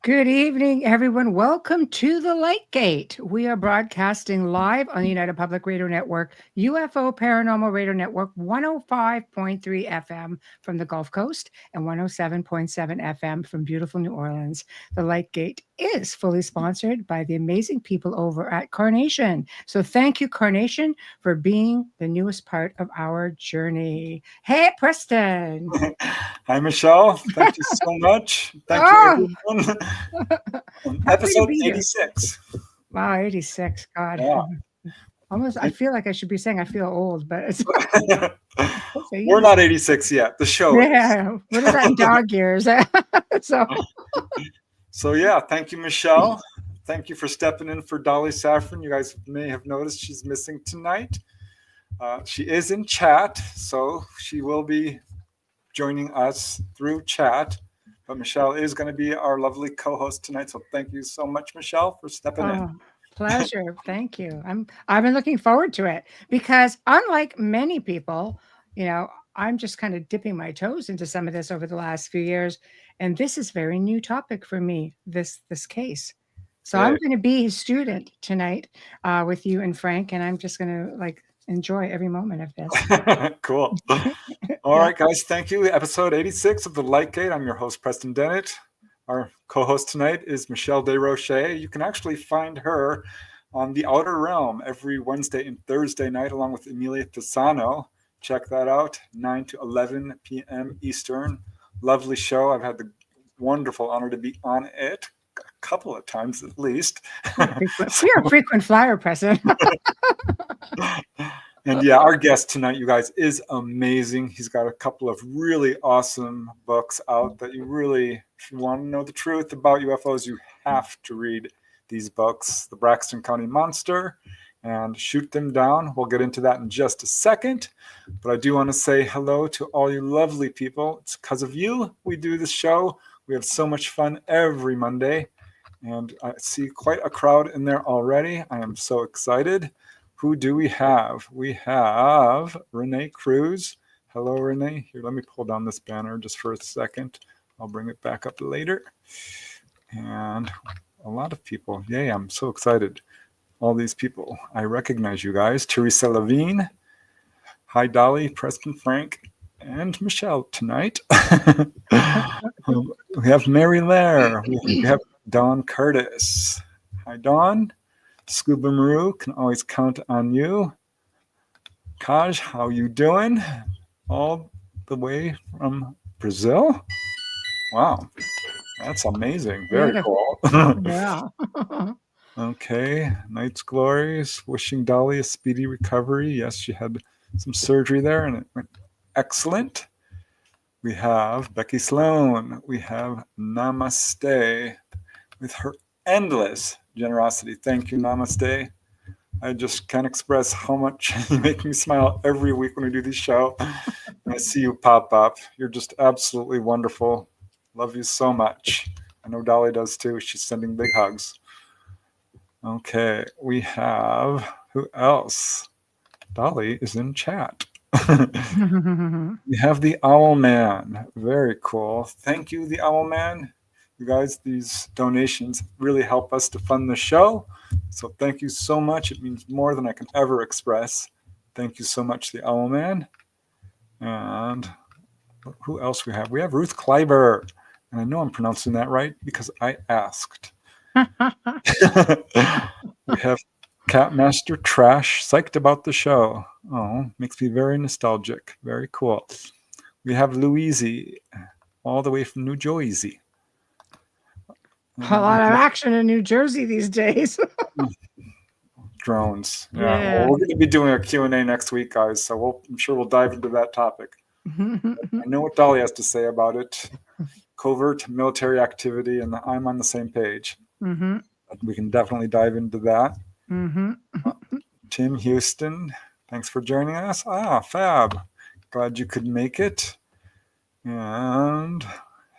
Good evening, everyone. Welcome to the Light Gate. We are broadcasting live on the United Public Radio Network, UFO Paranormal Radio Network, 105.3 FM from the Gulf Coast and 107.7 FM from beautiful New Orleans. The Light Gate is fully sponsored by the amazing people over at Carnation. So thank you, Carnation, for being the newest part of our journey. Hey, Preston. Hi, Michelle. Thank you so much. Thank Oh, you, everyone. happy to Episode be here. 86. Wow, 86. God. Yeah. Almost, I feel like I should be saying I feel old, but it's We're not 86 yet. The show is. yeah. What is that in dog years? So yeah, thank you, Michelle. Thank you for stepping in for Dolly Saffron. You guys may have noticed she's missing tonight. She is in chat, so she will be joining us through chat. But Michelle is going to be our lovely co-host tonight. So thank you so much, Michelle, for stepping in. Pleasure. Thank you. I've been looking forward to it because unlike many people, I'm just kind of dipping my toes into some of this over the last few years. And this is very new topic for me, this case. So I'm going to be his student tonight with you and Frank, and I'm just going to enjoy every moment of this. Cool. All right, guys. Thank you. Episode 86 of The Light Gate. I'm your host, Preston Dennett. Our co-host tonight is Michelle Desrochers. You can actually find her on The Outer Realm every Wednesday and Thursday night, along with Emilia Fasano. Check that out, 9 to 11 p.m. Eastern. Lovely show. I've had the wonderful honor to be on it a couple of times at least. You're a frequent flyer, Preston. And yeah, our guest tonight, you guys, is amazing. He's got a couple of really awesome books out that you really, if you want to know the truth about UFOs, you have to read these books. The Braxton County Monster and Shoot Them Down. We'll get into that in just a second. But I do want to say hello to all you lovely people. It's because of you we do this show. We have so much fun every Monday. And I see quite a crowd in there already. I am so excited. Who do we have? We have Renee Cruz. Hello, Renee. Here, let me pull down this banner just for a second. I'll bring it back up later. And a lot of people. Yay, I'm so excited. All these people. I recognize you guys. Teresa Levine. Hi, Dolly, Preston, Frank, and Michelle tonight. We have Mary Lair. We have Dawn Curtis. Hi, Dawn. Scuba Maru, can always count on you. Kaj, how you doing? All the way from Brazil? Wow, that's amazing. Very cool. Yeah. Okay, Night's Glories, wishing Dolly a speedy recovery. Yes, she had some surgery there and it went excellent. We have Becky Sloan. We have Namaste with her endless generosity. Thank you, Namaste. I just can't express how much you make me smile every week when we do this show. And I see you pop up. You're just absolutely wonderful. Love you so much. I know Dolly does too. She's sending big hugs. Okay, we have, who else? Dolly is in chat. We have the Owl Man. Very cool. Thank you, the Owl Man. You guys, these donations really help us to fund the show. So thank you so much. It means more than I can ever express. Thank you so much, the Owl Man. And who else we have? We have Ruth Kleiber. And I know I'm pronouncing that right because I asked. We have Catmaster Trash, psyched about the show. Oh, makes me very nostalgic. Very cool. We have Louise, all the way from New Jersey. A lot of action in New Jersey these days. Drones. Yeah. Well, we're going to be doing a Q&A next week, guys, so I'm sure we'll dive into that topic. I know what Dolly has to say about it. Covert military activity, and I'm on the same page. Mm-hmm. We can definitely dive into that. Mm-hmm. Tim Houston, thanks for joining us. Fab. Glad you could make it. And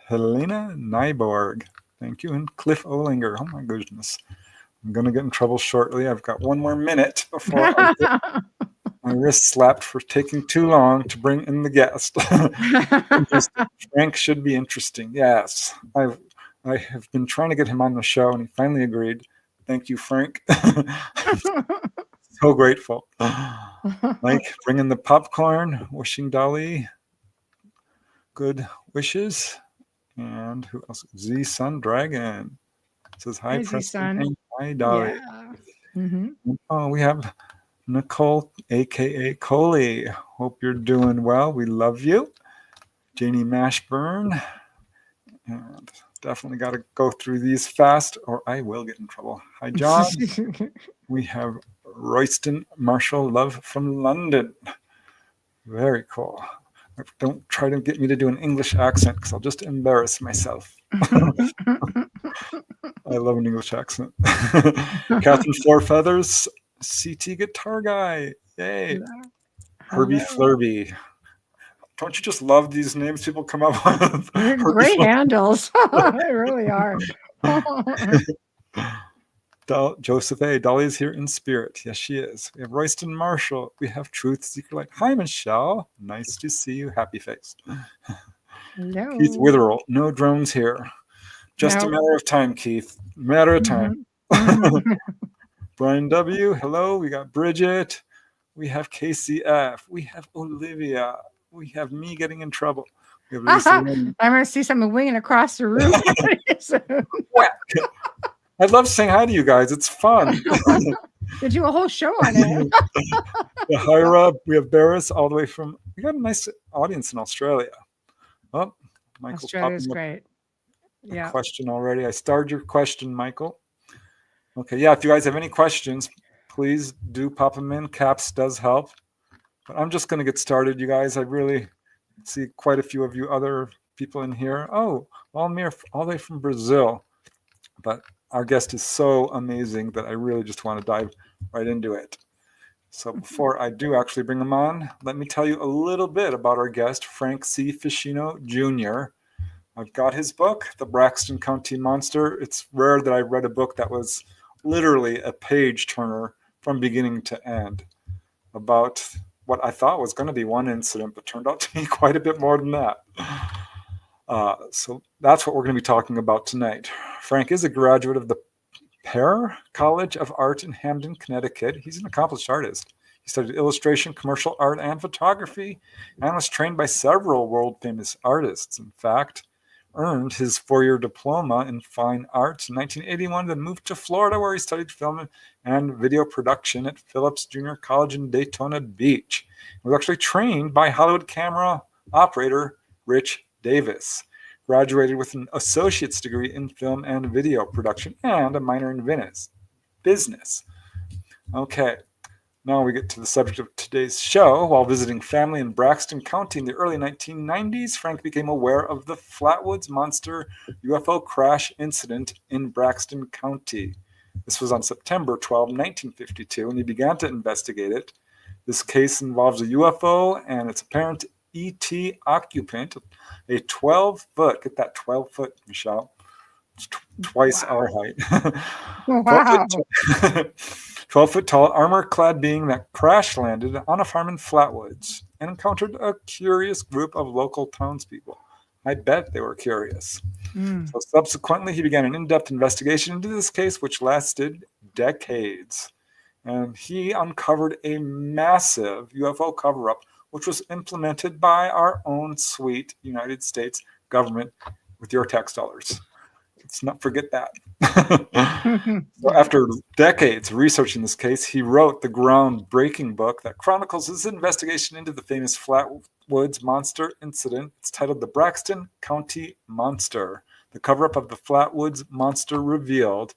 Helena Nyborg. Thank you. And Cliff Olinger. Oh, my goodness. I'm going to get in trouble shortly. I've got 1 more minute before I get my wrist slapped for taking too long to bring in the guest. Frank should be interesting. Yes. I have been trying to get him on the show, and he finally agreed. Thank you, Frank. So grateful. Mike, bringing the popcorn, wishing Dolly good wishes. And who else? Z Sun Dragon says hi, Crazy Preston, son. and hi, Dolly. Yeah. Mm-hmm. Oh, we have Nicole, aka Coley. Hope you're doing well. We love you. Janie Mashburn. And definitely got to go through these fast or I will get in trouble. Hi, John. We have Royston Marshall Love from London. Very cool. Don't try to get me to do an English accent because I'll just embarrass myself. I love an English accent. Catherine Four Feathers, CT Guitar Guy. Yay. Herbie Flurby. Don't you just love these names people come up with? They're great handles. They really are. Joseph A. Dolly is here in spirit. Yes, she is. We have Royston Marshall. We have Truth Seeker Light. Hi, Michelle. Nice to see you. Happy face. Hello. Keith Witherell. No drones here. Just a matter of time, Keith. Matter of time. Mm-hmm. Brian W. Hello. We got Bridget. We have KCF. We have Olivia. We have me getting in trouble. We have Lisa. I'm going to see someone winging across the room. I love saying hi to you guys. It's fun. They do a whole show on it. Hira, we have Barris all the way from. We got a nice audience in Australia. Oh, Michael's Australia's great. Yeah. Question already. I starred your question, Michael. Okay, yeah. If you guys have any questions, please do pop them in. Caps does help. But I'm just going to get started, you guys. I really see quite a few of you other people in here. Oh, Almir, all the way from Brazil. But our guest is so amazing that I really just want to dive right into it. So before I do actually bring him on, let me tell you a little bit about our guest, Frank C. Feschino Jr. I've got his book, The Braxton County Monster. It's rare that I read a book that was literally a page turner from beginning to end about what I thought was going to be one incident, but turned out to be quite a bit more than that. So that's what we're going to be talking about tonight. Frank is a graduate of the Paier College of Art in Hamden, Connecticut. He's an accomplished artist. He studied illustration, commercial art, and photography, and was trained by several world-famous artists. In fact, earned his 4-year diploma in fine arts in 1981, then moved to Florida, where he studied film and video production at Phillips Jr. College in Daytona Beach. He was actually trained by Hollywood camera operator Rich Davis. Graduated with an associate's degree in film and video production and a minor in business. Okay, now we get to the subject of today's show. While visiting family in Braxton County in the early 1990s, Frank became aware of the Flatwoods monster UFO crash incident in Braxton County. This was on September 12, 1952, and he began to investigate it. This case involves a UFO and its apparent ET occupant, a 12-foot, get that 12-foot, Michelle, it's twice our height. Wow. 12-foot tall, armor-clad being that crash landed on a farm in Flatwoods and encountered a curious group of local townspeople. I bet they were curious. So subsequently, he began an in-depth investigation into this case, which lasted decades. And he uncovered a massive UFO cover-up, which was implemented by our own sweet United States government with your tax dollars. Let's not forget that. So after decades researching this case, he wrote the groundbreaking book that chronicles his investigation into the famous Flatwoods monster incident. It's titled The Braxton County Monster, the cover-up of the Flatwoods Monster Revealed.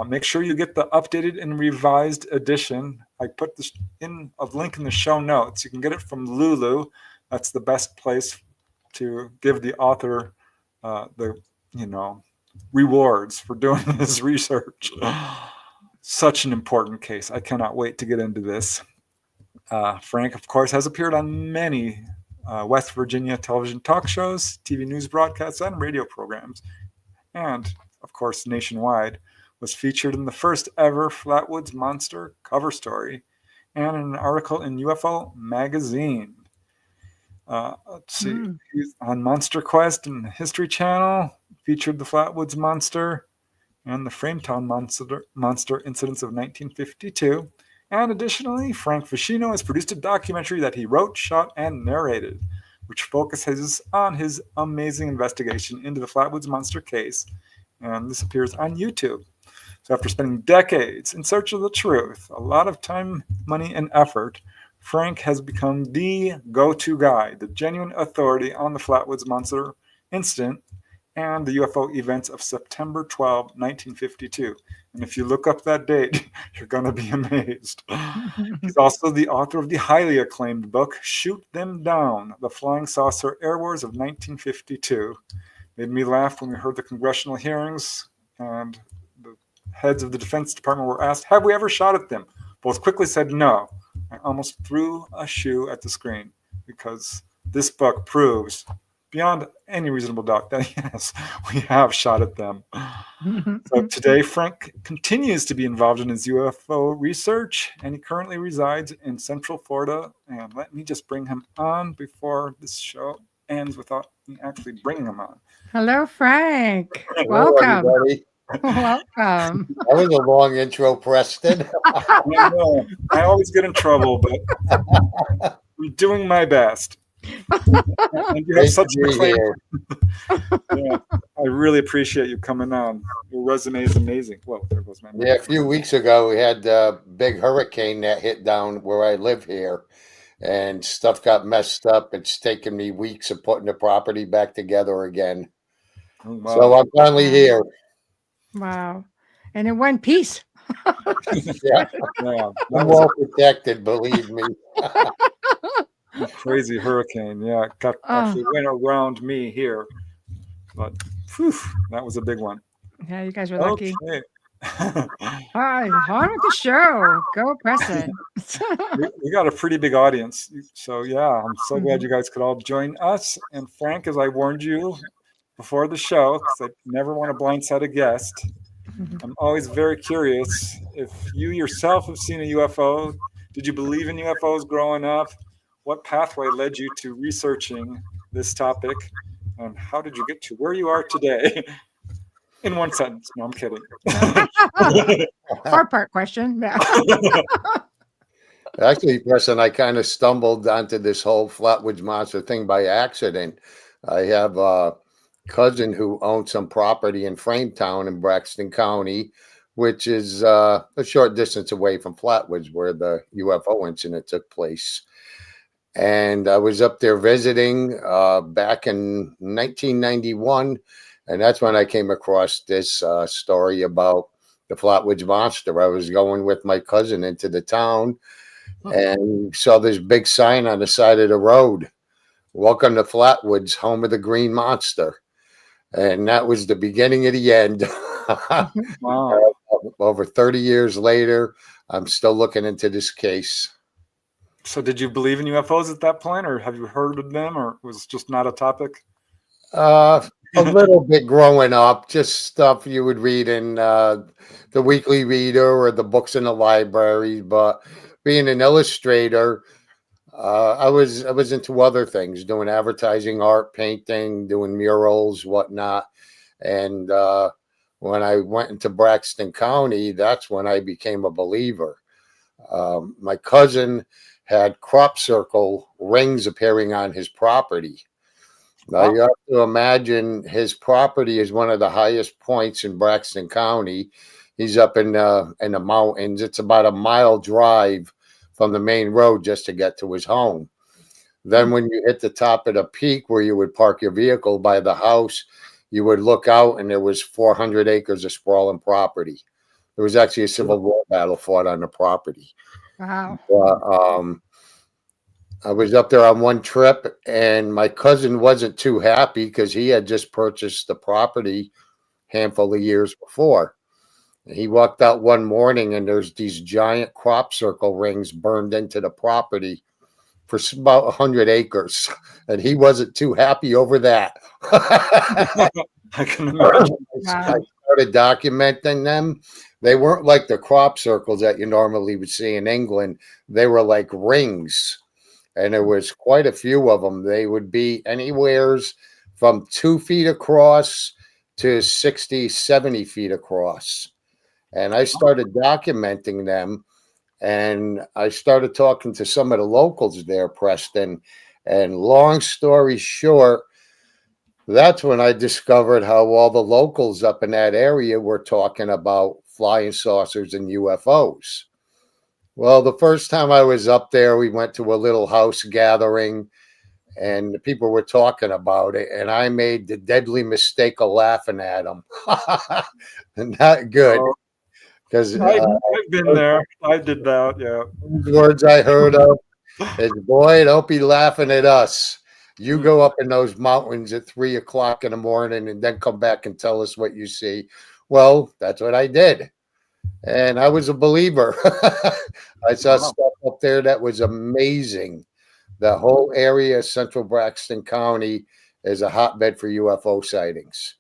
Make sure you get the updated and revised edition. I put this in a link in the show notes. You can get it from Lulu. That's the best place to give the author the rewards for doing his research. Such an important case. I cannot wait to get into this. Frank, of course, has appeared on many West Virginia television talk shows, TV news broadcasts, and radio programs. And, of course, nationwide. Was featured in the first ever Flatwoods Monster cover story and in an article in UFO magazine. Let's see. He's on Monster Quest and the History Channel. Featured the Flatwoods Monster and the Frametown Monster incidents of 1952. And additionally, Frank Feschino has produced a documentary that he wrote, shot, and narrated, which focuses on his amazing investigation into the Flatwoods Monster case. And this appears on YouTube. So after spending decades in search of the truth, a lot of time, money, and effort, Frank has become the go-to guy, the genuine authority on the Flatwoods Monster incident and the UFO events of September 12, 1952. And if you look up that date, you're going to be amazed. He's also the author of the highly acclaimed book, Shoot Them Down, The Flying Saucer Air Wars of 1952. Made me laugh when we heard the congressional hearings and the heads of the Defense Department were asked, have we ever shot at them? Both quickly said no. I almost threw a shoe at the screen because this book proves beyond any reasonable doubt that yes, we have shot at them. So today, Frank continues to be involved in his UFO research, and he currently resides in Central Florida. And let me just bring him on before this show ends without me actually bringing him on. Hello, Frank. Hello, Welcome. everybody. Welcome. That was a long intro, Preston. I always get in trouble, but I'm doing my best. And you have such a claim. Yeah, I really appreciate you coming on. Your resume is amazing. Well, there goes my mic. Yeah, a few weeks ago, we had a big hurricane that hit down where I live here, and stuff got messed up. It's taken me weeks of putting the property back together again. Oh, wow. So I'm finally here. Wow. And in one piece. Yeah, Yeah, I'm well protected, believe me. a crazy hurricane. Yeah, it actually went around me here. But whew, that was a big one. Yeah, you guys are lucky. Okay. Hi, on with the show. Go, Preston. we got a pretty big audience. So, yeah, I'm so glad you guys could all join us. And Frank, as I warned you before the show, because I never want to blindside a guest, I'm always very curious if you yourself have seen a UFO. Did you believe in UFOs growing up? What pathway led you to researching this topic? And how did you get to where you are today? In one sentence. No, I'm kidding. 4-part question. Yeah. Actually, Preston, I kind of stumbled onto this whole Flatwoods Monster thing by accident. I have a cousin who owns some property in Frametown in Braxton County, which is a short distance away from Flatwoods, where the UFO incident took place. And I was up there visiting back in 1991, and that's when I came across this story about the Flatwoods Monster. I was going with my cousin into the town and saw this big sign on the side of the road, "Welcome to Flatwoods, home of the Green Monster." And that was the beginning of the end. Wow. Over 30 years later, I'm still looking into this case. So did you believe in UFOs at that point, or have you heard of them, or was it just not a topic? A little bit growing up, just stuff you would read in the Weekly Reader or the books in the library. But being an illustrator, I was into other things, doing advertising, art, painting, doing murals, whatnot. And when I went into Braxton County, that's when I became a believer. My cousin had crop circle rings appearing on his property. Now you have to imagine his property is one of the highest points in Braxton County. He's up in the mountains. It's about a mile drive from the main road just to get to his home. Then when you hit the top of the peak where you would park your vehicle by the house, you would look out and there was 400 acres of sprawling property. There was actually a Civil War battle fought on the property. Wow. I was up there on one trip, and my cousin wasn't too happy because he had just purchased the property a handful of years before. He walked out one morning, and there's these giant crop circle rings burned into the property for about 100 acres, and he wasn't too happy over that. I can imagine. I started documenting them. They weren't like the crop circles that you normally would see in England. They were like rings. and there was quite a few of them. They would be anywheres from 2 feet across to 60, 70 feet across. And I started documenting them, and I started talking to some of the locals there, Preston. And long story short, that's when I discovered how all the locals up in that area were talking about flying saucers and UFOs. Well, the first time I was up there, we went to a little house gathering, and the people were talking about it, and I made the deadly mistake of laughing at them. Not good, because I've been there. I did that. Yeah. words I heard of is, boy, don't be laughing at us. You go up in those mountains at 3 o'clock in the morning and then come back and tell us what you see. Well, that's what I did. And I was a believer. I saw stuff up there that was amazing. The whole area of central Braxton County is a hotbed for UFO sightings.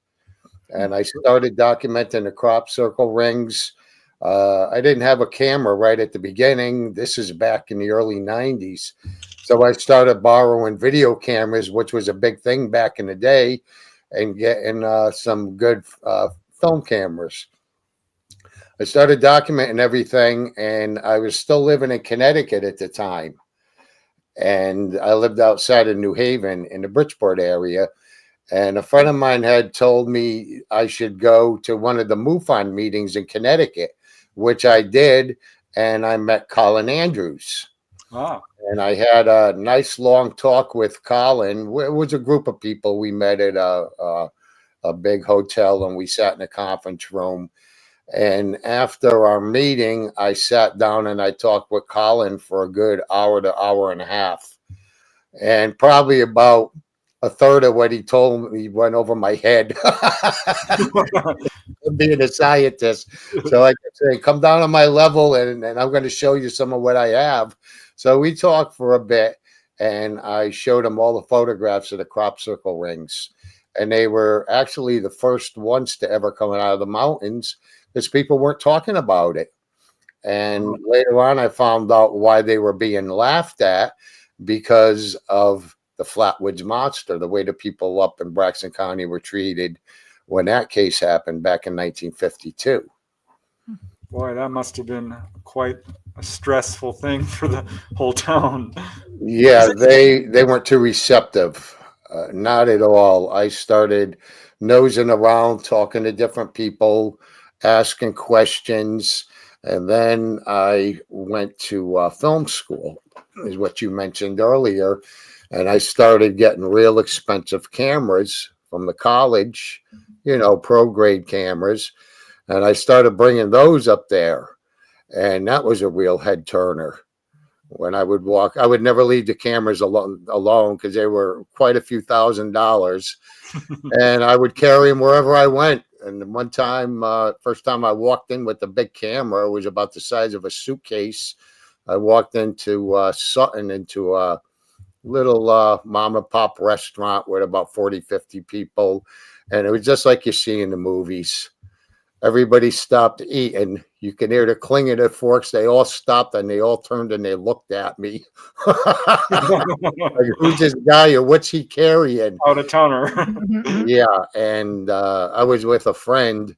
And I started documenting the crop circle rings. I didn't have a camera right at the beginning. This is back in the early 90s. So I started borrowing video cameras, which was a big thing back in the day, and getting some good film cameras. I started documenting everything, and I was still living in Connecticut at the time. And I lived outside of New Haven in the Bridgeport area. And a friend of mine had told me I should go to one of the MUFON meetings in Connecticut, which I did, and I met Colin Andrews. Wow. And I had a nice long talk with Colin. It was a group of people. We met at a big hotel, and we sat in a conference room. And after our meeting, I sat down and I talked with Colin for a good hour to hour and a half. And probably about a third of what he told me went over my head. Being a scientist. So I kept saying, come down on my level, and I'm going to show you some of what I have. So we talked for a bit, and I showed him all the photographs of the crop circle rings. And they were actually the first ones to ever come out of the mountains, because people weren't talking about it. And later on, I found out why they were being laughed at, because of the Flatwoods monster, the way the people up in Braxton County were treated when that case happened back in 1952. Boy, that must have been quite a stressful thing for the whole town. Yeah, they weren't too receptive. Not at all. I started nosing around, talking to different people, asking questions, and then I went to film school, is what you mentioned earlier, and I started getting real expensive cameras from the college, pro grade cameras, and I started bringing those up there, and that was a real head turner. When I would walk, I would never leave the cameras alone because they were quite a few $1,000s, and I would carry them wherever I went. And one time, first time I walked in with the big camera, it was about the size of a suitcase. I walked into Sutton, into a little mom and pop restaurant with about 40, 50 people. And it was just like you see in the movies. Everybody stopped to eat, and you can hear the clinging of forks. They all stopped, and they all turned and they looked at me. Like, who's this guy, or what's he carrying? Out of towner. Yeah, and I was with a friend,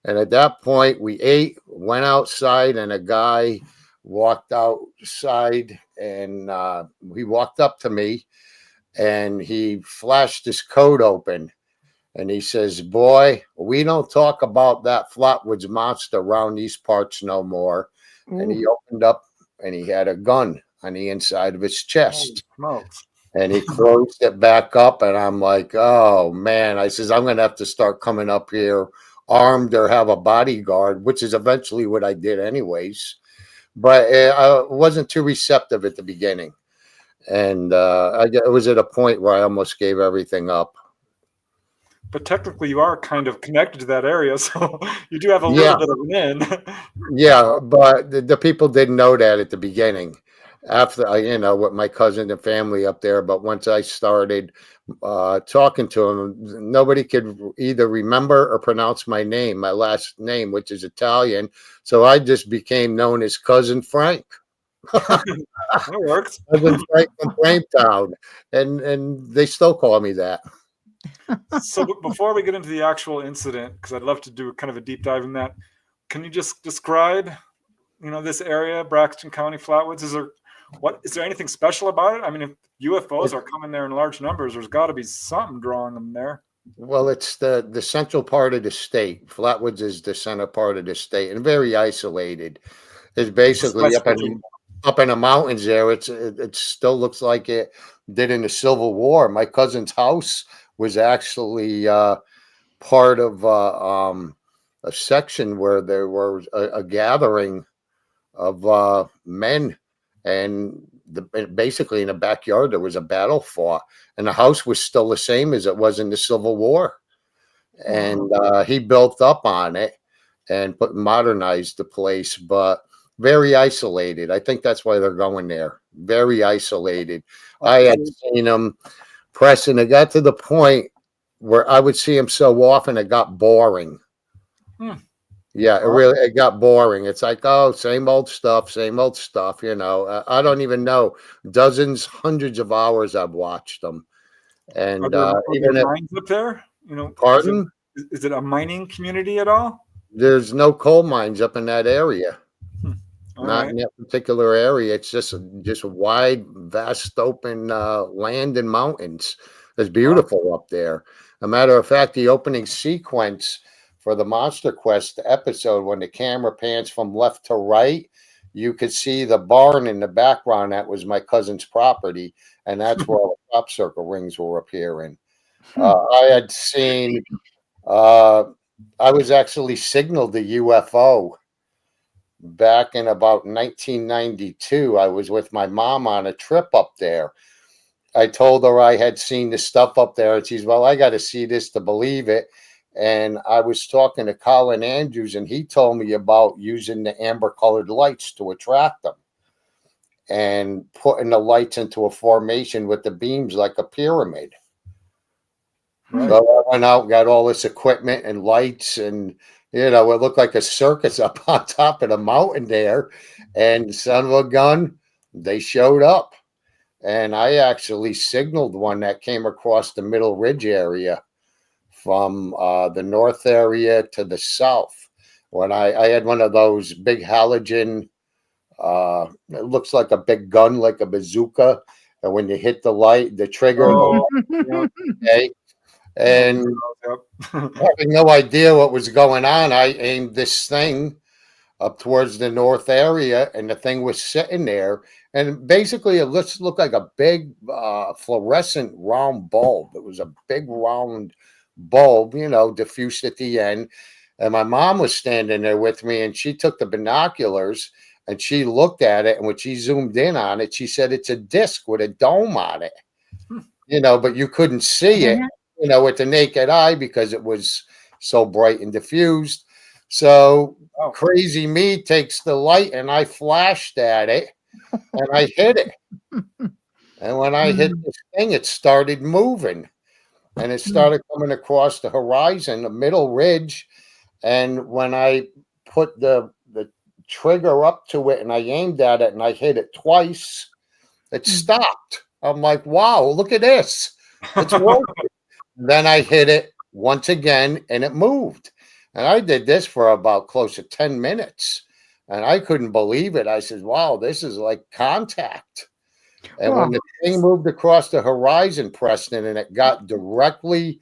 and at that point we ate, went outside, and a guy walked outside, and he walked up to me, and he flashed his coat open, and he says, "Boy, we don't talk about that Flatwoods monster around these parts no more." Ooh. And he opened up, and he had a gun on the inside of his chest. And he closed it back up, and I'm like, oh, man. I says, I'm going to have to start coming up here armed or have a bodyguard, which is eventually what I did anyways. But I wasn't too receptive at the beginning. And I was at a point where I almost gave everything up. But technically, you are kind of connected to that area, so you do have a little bit of an in. Yeah, but the people didn't know that at the beginning. After, with my cousin and family up there, but once I started talking to them, nobody could either remember or pronounce my name, my last name, which is Italian. So I just became known as Cousin Frank. That works. I was from Frametown, and they still call me that. So before we get into the actual incident, because I'd love to do kind of a deep dive in that, can you just describe, this area, Braxton County, Flatwoods? Is there anything special about it? I mean, if UFOs are coming there in large numbers, there's got to be something drawing them there. Well, it's the central part of the state. Flatwoods is the center part of the state, and very isolated. It's basically up in the mountains there. It still looks like it did in the Civil War. My cousin's house was actually part of a section where there was a gathering of men, and basically in the backyard there was a battle fought, and the house was still the same as it was in the Civil War. And he built up on it and modernized the place, but very isolated. I think that's why they're going there. Very isolated. I had seen them, Preston. It got to the point where I would see him so often it got boring. Yeah, it got boring. It's like, oh, same old stuff. I don't even know. Dozens, hundreds of hours I've watched them. And even mines up there, pardon? Is it a mining community at all? There's no coal mines up in that area. Not in that particular area. It's just wide, vast, open land and mountains. It's beautiful up there. A matter of fact, the opening sequence for the Monster Quest episode, when the camera pans from left to right, you could see the barn in the background. That was my cousin's property, and that's where all the crop circle rings were appearing. I had seen, I was actually signaled a UFO back in about 1992. I was with my mom on a trip up there. I told her I had seen the stuff up there, and she's, well, I got to see this to believe it. And I was talking to Colin Andrews, and he told me about using the amber-colored lights to attract them and putting the lights into a formation with the beams like a pyramid. Right. So I went out and got all this equipment and lights, and it looked like a circus up on top of the mountain there. And son of a gun, they showed up. And I actually signaled one that came across the Middle Ridge area from the north area to the south. When I had one of those big halogen, it looks like a big gun, like a bazooka. And when you hit the trigger, okay. And having no idea what was going on, I aimed this thing up towards the north area, and the thing was sitting there. And basically, it looked like a big fluorescent round bulb. It was a big round bulb, diffused at the end. And my mom was standing there with me, and she took the binoculars and she looked at it. And when she zoomed in on it, she said it's a disc with a dome on it, but you couldn't see it, with the naked eye because it was so bright and diffused. So crazy me takes the light, and I flashed at it, and I hit it. And when I hit this thing, it started moving. And it started coming across the horizon, the Middle Ridge. And when I put the trigger up to it and I aimed at it and I hit it twice, it stopped. I'm like, wow, look at this. It's working. Then I hit it once again and it moved. And I did this for about close to 10 minutes. And I couldn't believe it. I said, wow, this is like contact. And when the thing moved across the horizon, Preston, and it got directly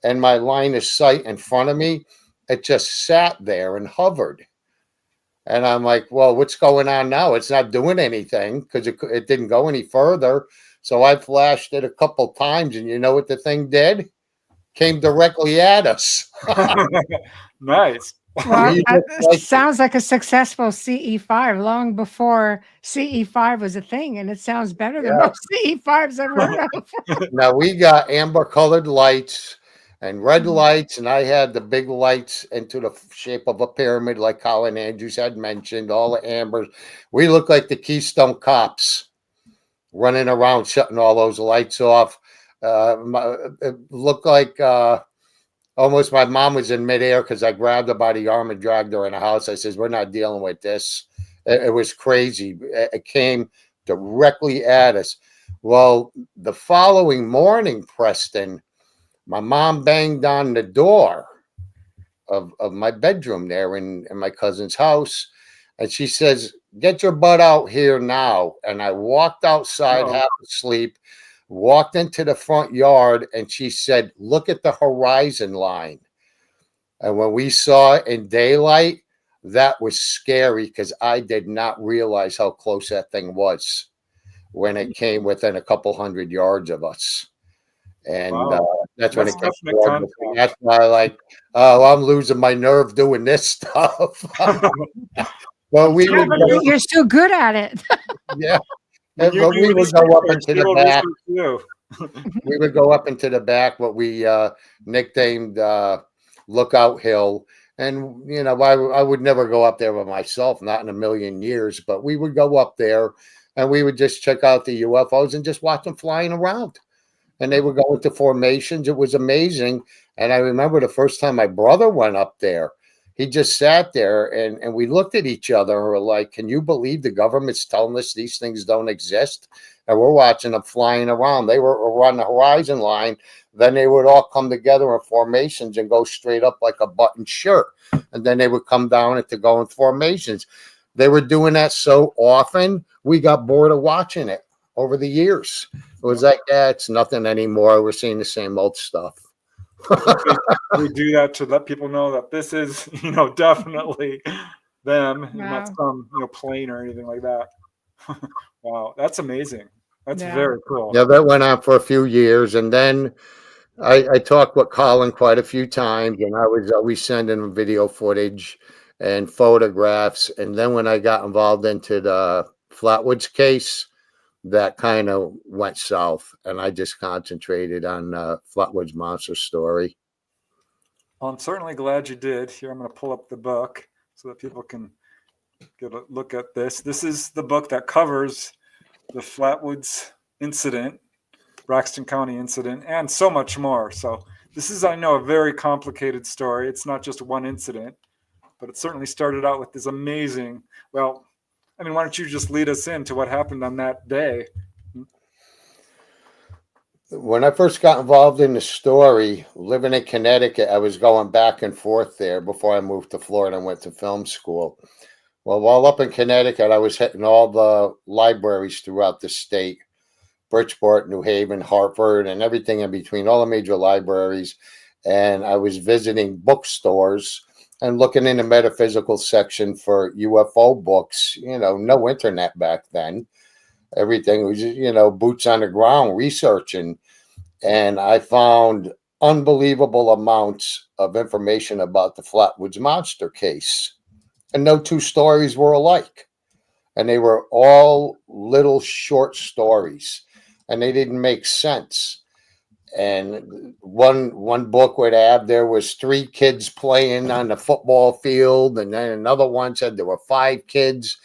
in my line of sight in front of me, it just sat there and hovered. And I'm like, well, what's going on now? It's not doing anything because it didn't go any further. So I flashed it a couple times, and you know what the thing did? Came directly at us. Nice. Well, that sounds like a successful CE5 long before CE5 was a thing, and it sounds better than most CE5s I've heard of. Now, we got amber-colored lights and red lights, and I had the big lights into the shape of a pyramid like Colin Andrews had mentioned, all the ambers. We look like the Keystone Cops running around shutting all those lights off. It looked like almost my mom was in midair because I grabbed her by the arm and dragged her in the house. I says, we're not dealing with this. It was crazy. It came directly at us. Well, the following morning, Preston, my mom banged on the door of my bedroom there in my cousin's house. And she says, "Get your butt out here now." And I walked outside, No. half asleep, walked into the front yard, and she said, "Look at the horizon line." And when we saw it in daylight, that was scary because I did not realize how close that thing was when it came within a couple hundred yards of us. And Wow. that's when That's it got definite gorgeous. contact. And that's why, like, oh, I'm losing my nerve doing this stuff. Well, we Yeah, would but go, you're still good at it. yeah, When you but do we would research, go up into she the will back. research you. We would go up into the back, what we nicknamed Lookout Hill. And, you know, I would never go up there by myself, not in a million years, but we would go up there and we would just check out the UFOs and just watch them flying around. And they would go into formations. It was amazing. And I remember the first time my brother went up there, he just sat there and we looked at each other and were like, can you believe the government's telling us these things don't exist? And we're watching them flying around. They were on the horizon line. Then they would all come together in formations and go straight up like a button shirt. And then they would come down to go in formations. They were doing that so often, we got bored of watching it over the years. It was like, it's nothing anymore. We're seeing the same old stuff. We do that to let people know that this is, definitely them, and not some, plane or anything like that. Wow, that's amazing. That's very cool. Yeah, that went on for a few years, and then I talked with Colin quite a few times, and I was always sending him video footage and photographs. And then when I got involved into the Flatwoods case, that kind of went south, and I just concentrated on Flatwoods monster story. Well, I'm certainly glad you did. Here, I'm going to pull up the book so that people can get a look at this. This is the book that covers the Flatwoods incident, Braxton County incident, and so much more. So this is, I know, a very complicated story. It's not just one incident, but it certainly started out with this amazing, why don't you just lead us into what happened on that day? When I first got involved in the story, living in Connecticut, I was going back and forth there before I moved to Florida and went to film school. Well, while up in Connecticut, I was hitting all the libraries throughout the state, Bridgeport, New Haven, Hartford, and everything in between, all the major libraries. And I was visiting bookstores and looking in the metaphysical section for UFO books. No internet back then. Everything was, boots on the ground researching. And I found unbelievable amounts of information about the Flatwoods monster case. And no two stories were alike. And they were all little short stories. And they didn't make sense. And one book would have, there was 3 kids playing on the football field. And then another one said there were 5 kids.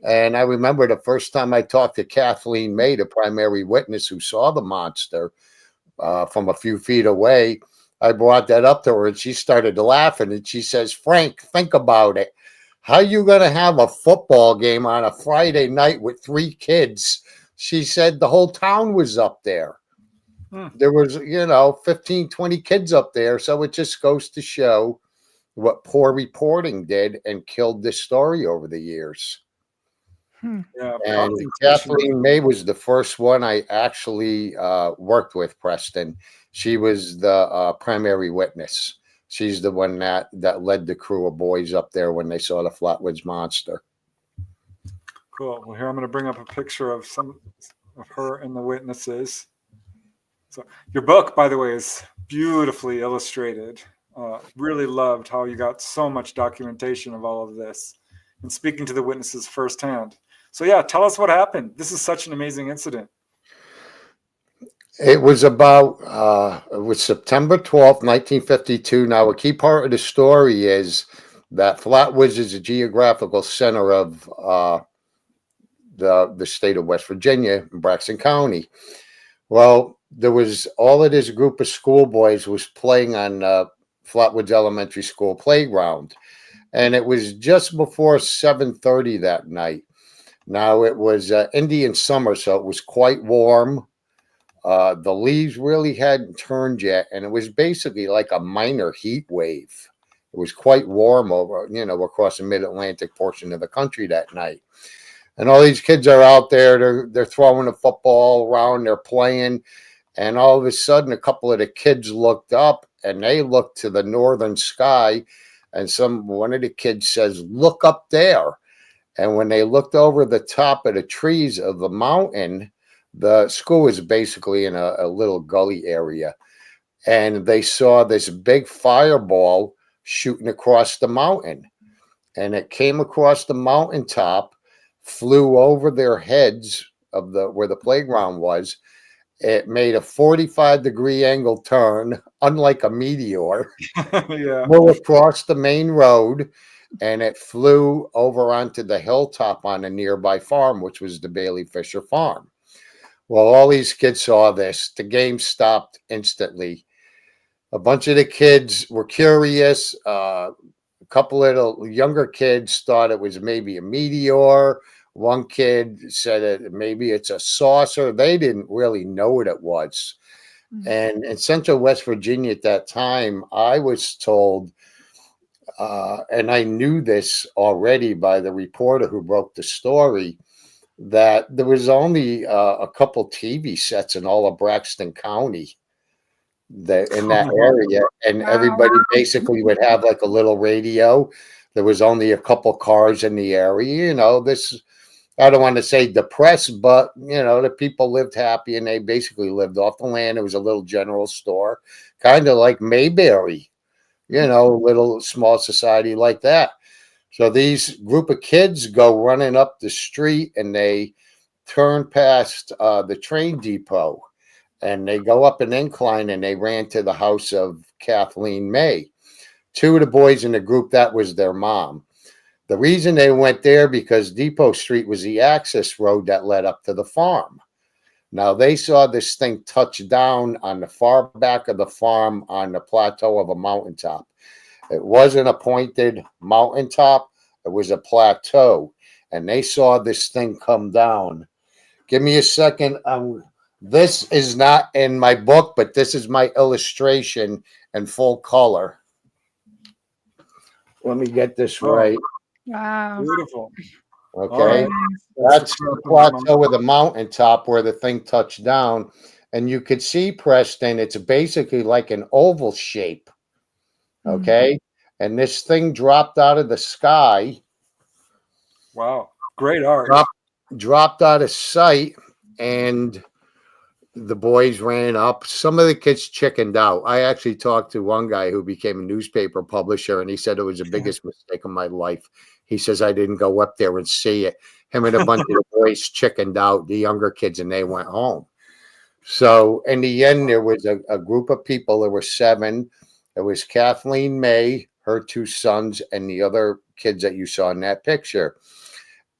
And I remember the first time I talked to Kathleen May, the primary witness who saw the monster from a few feet away, I brought that up to her and she started laughing. And she says, "Frank, think about it. How you going to have a football game on a Friday night with 3 kids?" She said the whole town was up there. There was, 15, 20 kids up there. So it just goes to show what poor reporting did and killed this story over the years. Yeah, and Kathleen May was the first one I actually worked with, Preston. She was the primary witness. She's the one that led the crew of boys up there when they saw the Flatwoods monster. Cool. Well, here I'm going to bring up a picture of some of her and the witnesses. So your book, by the way, is beautifully illustrated. Really loved how you got so much documentation of all of this and speaking to the witnesses firsthand. So yeah, tell us what happened. This is such an amazing incident. It was about, it was September 12th, 1952. Now, a key part of the story is that Flatwoods is a geographical center of the state of West Virginia, in Braxton County. Well, there was all of this group of schoolboys was playing on Flatwoods Elementary School playground. and it was just before 7:30 that night. Now it was Indian summer, so it was quite warm. The leaves really hadn't turned yet, and it was basically like a minor heat wave. It was quite warm over, across the mid-Atlantic portion of the country that night. And all these kids are out there, they're throwing a football around, they're playing, and all of a sudden a couple of the kids looked up and they looked to the northern sky, and one of the kids says, "Look up there." And when they looked over the top of the trees of the mountain, the school was basically in a little gully area, and they saw this big fireball shooting across the mountain, and it came across the mountaintop, flew over their heads of where the playground was. It made a 45-degree angle turn, unlike a meteor, Yeah. flew across the main road, and it flew over onto the hilltop on a nearby farm, which was the Bailey Fisher farm. Well, all these kids saw this. The game stopped instantly. A bunch of the kids were curious. A couple of the younger kids thought it was maybe a meteor. One kid said that maybe it's a saucer. They didn't really know what it was. And in central West Virginia at that time, I was told, and I knew this already by the reporter who broke the story, that there was only a couple TV sets in all of Braxton County in that area, and everybody basically would have like a little radio. There was only a couple cars in the area. This, I don't want to say depressed, but the people lived happy, and they basically lived off the land. It was a little general store, kind of like Mayberry, little small society like that. So these group of kids go running up the street, and they turn past the train depot, and they go up an incline, and they ran to the house of Kathleen May. Two of the boys in the group, that was their mom. The reason they went there, because Depot Street was the access road that led up to the farm. Now, they saw this thing touch down on the far back of the farm on the plateau of a mountaintop. It wasn't a pointed mountaintop. It was a plateau, and they saw this thing come down. Give me a second. This is not in my book, but this is my illustration in full color. Let me get this right. Wow. Beautiful. Okay. Right. That's the plateau of the mountaintop where the thing touched down. And you could see, Preston, it's basically like an oval shape. Okay. And this thing dropped out of the sky. Wow. Great art. Dropped out of sight, and the boys ran up. Some of the kids chickened out. I actually talked to one guy who became a newspaper publisher, and he said it was the biggest mistake of my life. He says, I didn't go up there and see it. Him and a bunch of the boys chickened out, the younger kids, and they went home. So in the end, there was a group of people. There were 7. It was Kathleen May, her 2 sons, and the other kids that you saw in that picture.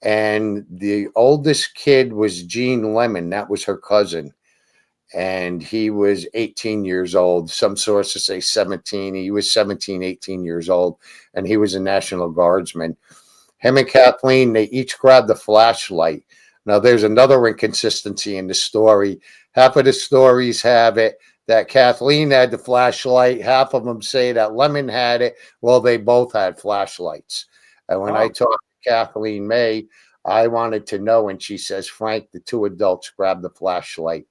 And the oldest kid was Gene Lemon. That was her cousin. And he was 18 years old. Some sources say 17. He was 17, 18 years old. And he was a National Guardsman. Him and Kathleen, they each grabbed a flashlight. Now, there's another inconsistency in the story. Half of the stories have it that Kathleen had the flashlight. Half of them say that Lemon had it. Well, they both had flashlights. And when I talked to Kathleen May, I wanted to know. And she says, Frank, the 2 adults grabbed the flashlight.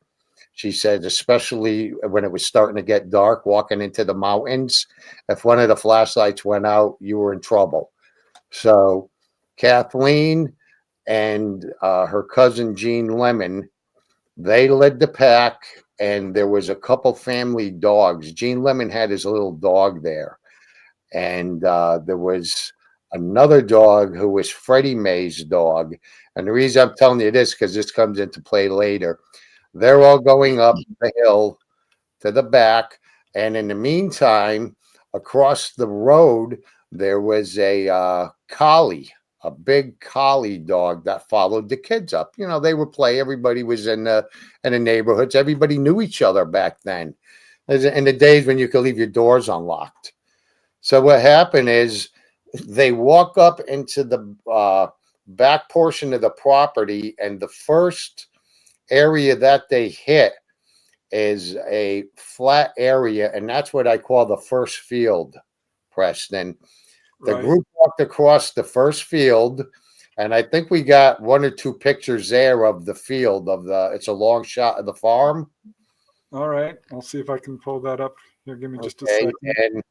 She said, especially when it was starting to get dark, walking into the mountains, if one of the flashlights went out, you were in trouble. So Kathleen and her cousin Gene Lemon, they led the pack, and there was a couple family dogs. Gene Lemon had his little dog there, and there was another dog who was Freddie May's dog. And the reason I'm telling you this, because this comes into play later. They're all going up the hill to the back. And in the meantime, across the road, there was a collie, a big collie dog that followed the kids up. They would play. Everybody was in the neighborhoods. Everybody knew each other back then, in the days when you could leave your doors unlocked. So what happened is They walk up into the back portion of the property, and the first area that they hit is a flat area, and that's what I call the first field, Preston. The Right. group walked across the first field, and I think we got one or two pictures there of the field it's a long shot of the farm. All right. I'll see if I can pull that up. Here, give me just a Okay, second. and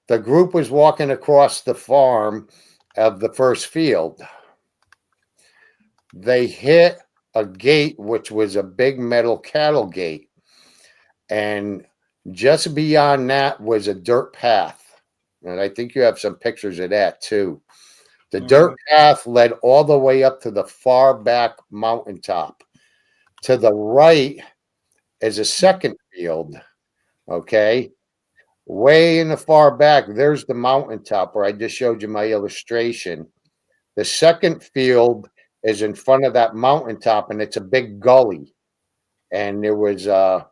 the group was walking across the farm of the first field. They hit a gate, which was a big metal cattle gate. And just beyond that was a dirt path. And I think you have some pictures of that too. The All dirt right. path led all the way up to the far back mountaintop. To the right is a second field. Okay. Way in the far back, there's the mountaintop where I just showed you my illustration. The second field is in front of that mountaintop, and it's a big gully. And there was a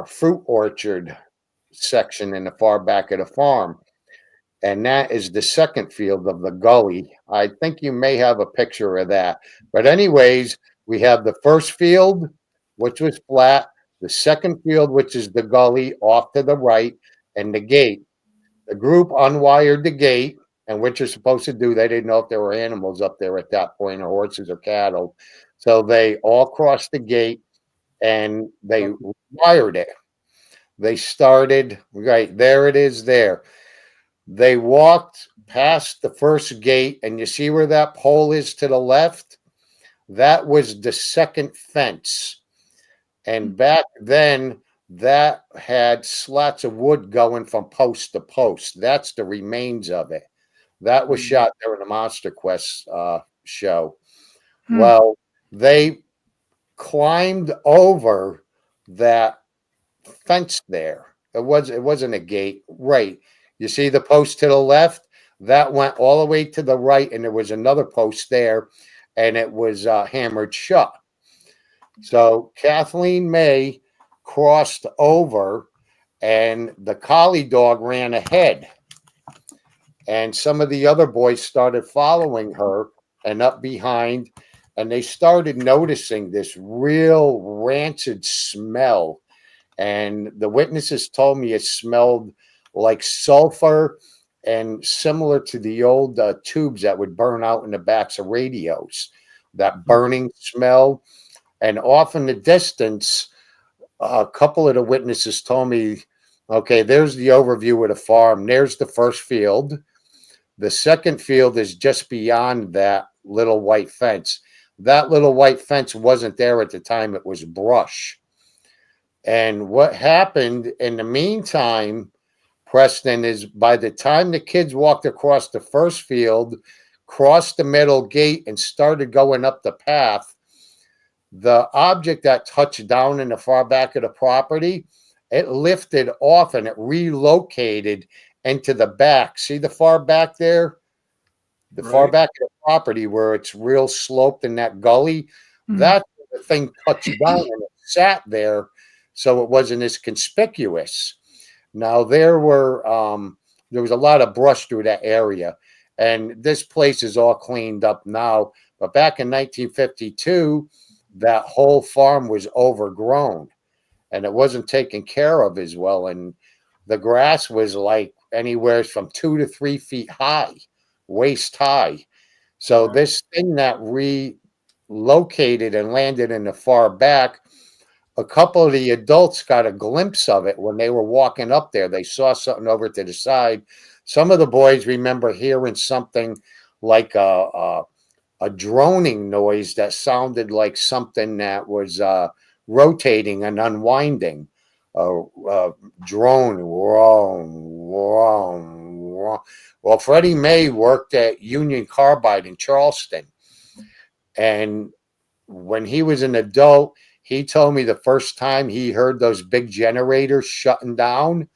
fruit orchard section in the far back of the farm. And that is the second field of the gully. I think you may have a picture of that. But anyways, we have the first field, which was flat, the second field, which is the gully off to the right, and the gate. The group unwired the gate, and what you're supposed to do, they didn't know if there were animals up there at that point, or horses or cattle. So they all crossed the gate and they wired it. They started, right there it is there. They walked past the first gate, and you see where that pole is to the left? That was the second fence. And back then, that had slats of wood going from post to post. That's the remains of it. That was shot during the Monster Quest show. Well, they climbed over that fence there. It wasn't a gate, right? You see the post to the left? That went all the way to the right, and there was another post there, and it was hammered shut. So Kathleen May crossed over, and the collie dog ran ahead. And some of the other boys started following her and up behind, and they started noticing this real rancid smell. And the witnesses told me it smelled like sulfur and similar to the old tubes that would burn out in the backs of radios, that burning smell. And off in the distance, a couple of the witnesses told me, okay, there's the overview of the farm. There's the first field. The second field is just beyond that little white fence. That little white fence wasn't there at the time. It was brush. And what happened in the meantime, Preston, is by the time the kids walked across the first field, crossed the metal gate, and started going up the path, the object that touched down in the far back of the property, it lifted off and it relocated into the back. See the far back there? The far back of the property where it's real sloped in that gully? That's where the thing touched down and it sat there, so it wasn't as conspicuous. Now there was a lot of brush through that area, and this place is all cleaned up now. But back in 1952, that whole farm was overgrown, and it wasn't taken care of as well. And the grass was like anywhere from 2 to 3 feet high, waist high. So this thing that relocated and landed in the far back, a couple of the adults got a glimpse of it when they were walking up there. They saw something over to the side. Some of the boys remember hearing something like a droning noise that sounded like something that was rotating and unwinding. Drone. Well, Freddie May worked at Union Carbide in Charleston. And when he was an adult, he told me the first time he heard those big generators shutting down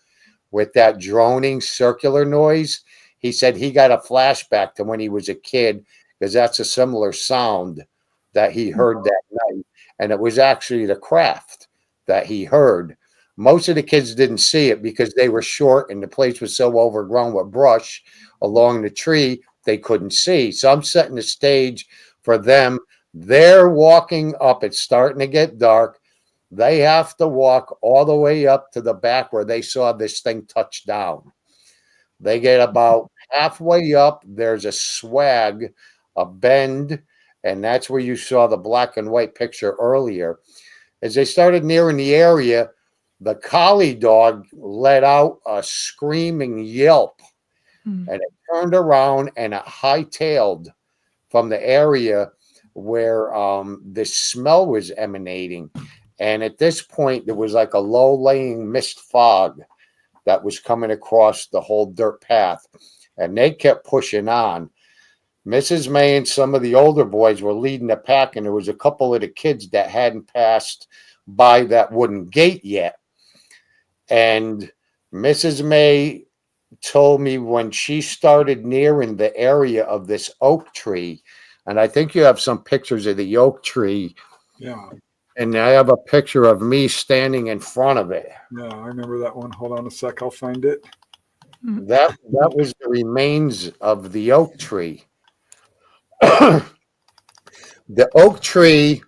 with that droning circular noise, he said he got a flashback to when he was a kid, because that's a similar sound that he heard that night. And it was actually the craft that he heard. Most of the kids didn't see it because they were short and the place was so overgrown with brush along the tree, they couldn't see. So I'm setting the stage for them. They're walking up. It's starting to get dark. They have to walk all the way up to the back where they saw this thing touch down. They get about halfway up. There's a swag, a bend, and that's where you saw the black and white picture earlier. As they started nearing the area, the collie dog let out a screaming yelp, and it turned around and it hightailed from the area where the smell was emanating. And at this point, there was like a low-laying mist fog that was coming across the whole dirt path, and they kept pushing on. Mrs. May and some of the older boys were leading the pack, and there was a couple of the kids that hadn't passed by that wooden gate yet. And Mrs. May told me when she started nearing the area of this oak tree, and I think you have some pictures of the oak tree. Yeah. And I have a picture of me standing in front of it. Yeah, I remember that one. Hold on a sec. I'll find it. That was the remains of the oak tree. The oak tree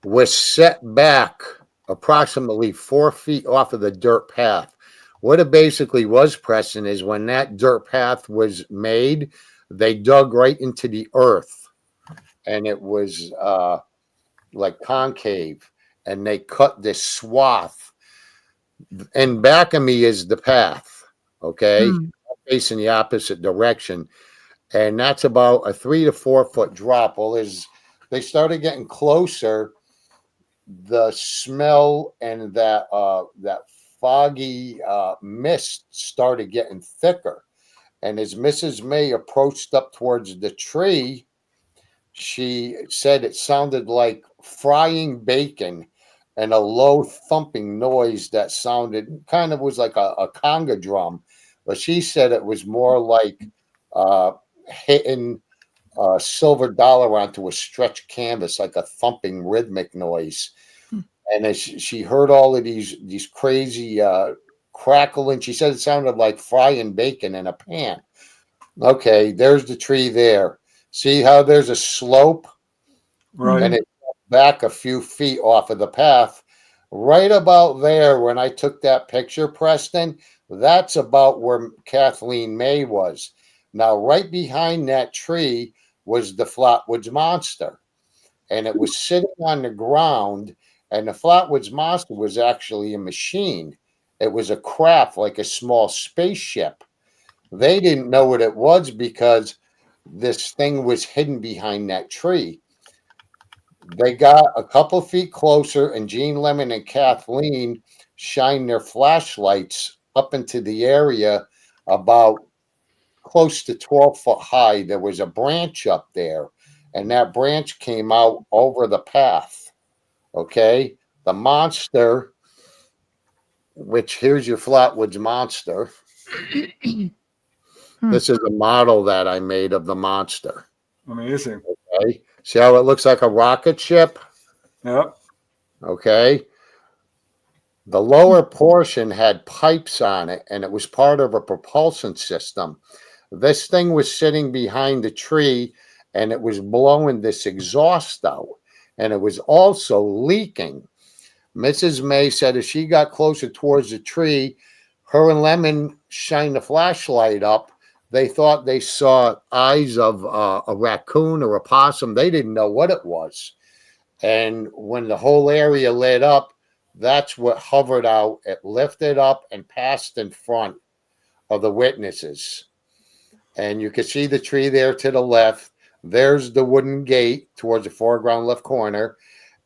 was set back approximately 4 feet off of the dirt path. What it basically was, Preston, is when that dirt path was made, they dug right into the earth, and it was like concave, and they cut this swath. And back of me is the path, okay, facing the opposite direction, and that's about a 3 to 4 foot drop. Well, as they started getting closer, the smell and that foggy mist started getting thicker. And as Mrs. May approached up towards the tree, she said it sounded like frying bacon and a low thumping noise that sounded kind of was like a conga drum. But she said it was more like hitting a silver dollar onto a stretched canvas, like a thumping rhythmic noise. And as she heard all of these crazy crackling, she said it sounded like frying bacon in a pan. Okay, there's the tree there. See how there's a slope? Right. And it's back a few feet off of the path. Right about there, when I took that picture, Preston, that's about where Kathleen May was. Now, right behind that tree was the Flatwoods monster. And it was sitting on the ground. And the Flatwoods monster was actually a machine. It was a craft like a small spaceship. They didn't know what it was because this thing was hidden behind that tree. They got a couple feet closer, and Jean Lemon and Kathleen shined their flashlights up into the area about close to 12 foot high. There was a branch up there, and that branch came out over the path. Okay, the monster, which here's your Flatwoods monster. This is a model that I made of the monster. Amazing. Okay, see how it looks like a rocket ship? Yep. Okay. The lower portion had pipes on it, and it was part of a propulsion system. This thing was sitting behind the tree, and it was blowing this exhaust out. And it was also leaking. Mrs. May said as she got closer towards the tree, her and Lemon shined the flashlight up. They thought they saw eyes of a raccoon or a possum. They didn't know what it was. And when the whole area lit up, that's what hovered out. It lifted up and passed in front of the witnesses. And you can see the tree there to the left. There's the wooden gate towards the foreground left corner.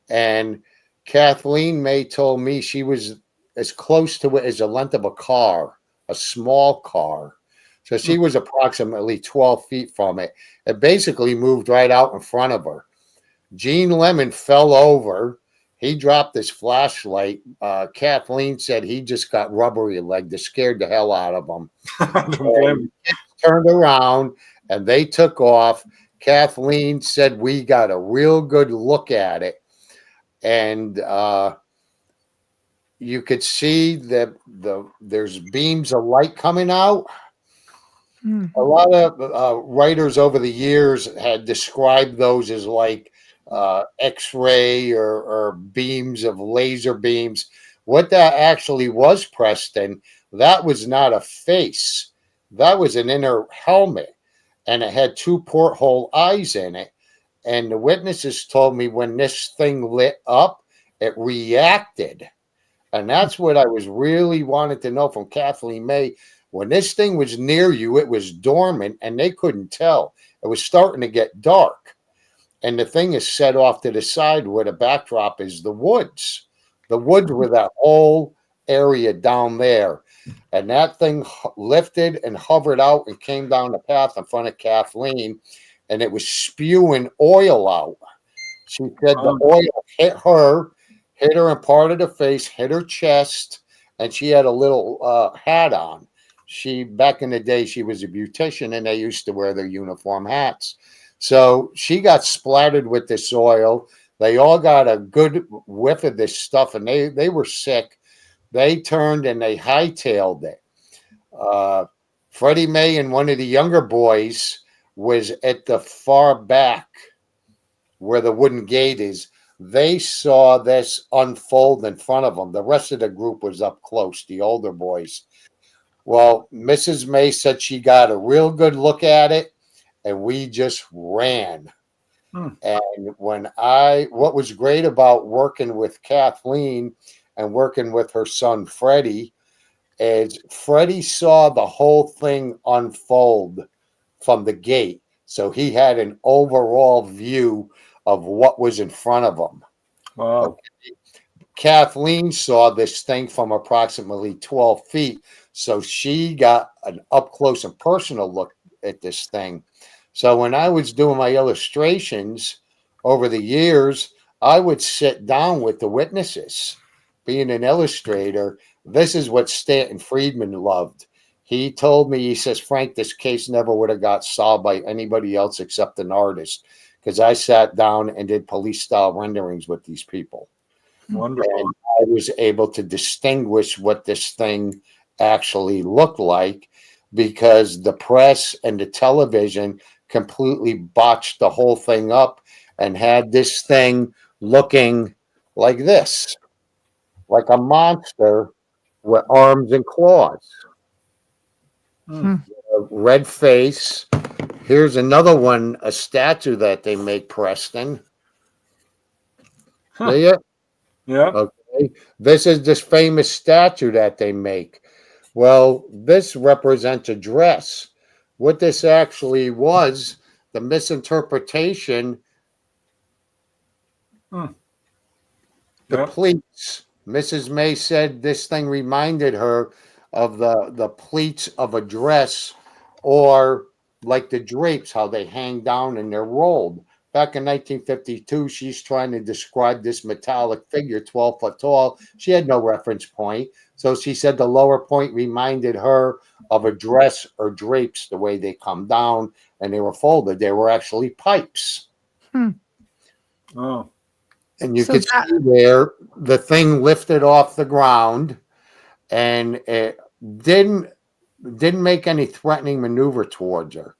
And Kathleen May told me she was as close to it as the length of a car, a small car. So she was approximately 12 feet from it. It basically moved right out in front of her. Gene Lemon fell over. He dropped his flashlight. Kathleen said he just got rubbery legged. It scared the hell out of him. Turned around and they took off. Kathleen said we got a real good look at it. And you could see that there's beams of light coming out. A lot of writers over the years had described those as like X-ray or beams of laser beams. What that actually was, Preston, that was not a face. That was an inner helmet, and it had two porthole eyes in it. And the witnesses told me when this thing lit up, it reacted. And that's what I was really wanting to know from Kathleen May. When this thing was near you, it was dormant and they couldn't tell. It was starting to get dark. And the thing is set off to the side where the backdrop is the woods. The woods were that whole area down there. And that thing lifted and hovered out and came down the path in front of Kathleen. And it was spewing oil out. She said the oil hit her in part of the face, hit her chest, and she had a little hat on. Back in the day, she was a beautician, and they used to wear their uniform hats. So she got splattered with this oil. They all got a good whiff of this stuff, and they were sick. They turned and they hightailed it. Freddie May and one of the younger boys was at the far back where the wooden gate is. They saw this unfold in front of them. The rest of the group was up close, the older boys. Well, Mrs. May said she got a real good look at it, and we just ran. And what was great about working with Kathleen and working with her son, Freddie, is Freddie saw the whole thing unfold from the gate. So he had an overall view of what was in front of him. Wow. Okay. Kathleen saw this thing from approximately 12 feet. So she got an up close and personal look at this thing. So when I was doing my illustrations over the years, I would sit down with the witnesses. Being an illustrator, this is what Stanton Friedman loved. He told me, he says, Frank, this case never would have got solved by anybody else except an artist, because I sat down and did police style renderings with these people. Wonderful. And I was able to distinguish what this thing actually looked like, because the press and the television completely botched the whole thing up and had this thing looking like this, like a monster with arms and claws. Red face. Here's another one, a statue that they make, Preston. See it? Yeah. Okay. This is this famous statue that they make. Well, this represents a dress. What this actually was, the misinterpretation, the pleats. Mrs. May said this thing reminded her of the pleats of a dress, or like the drapes, how they hang down and they're rolled. Back in 1952, she's trying to describe this metallic figure, 12 foot tall. She had no reference point. So she said the lower point reminded her of a dress or drapes, the way they come down and they were folded. They were actually pipes. Oh. And you could see there the thing lifted off the ground, and it didn't make any threatening maneuver towards her.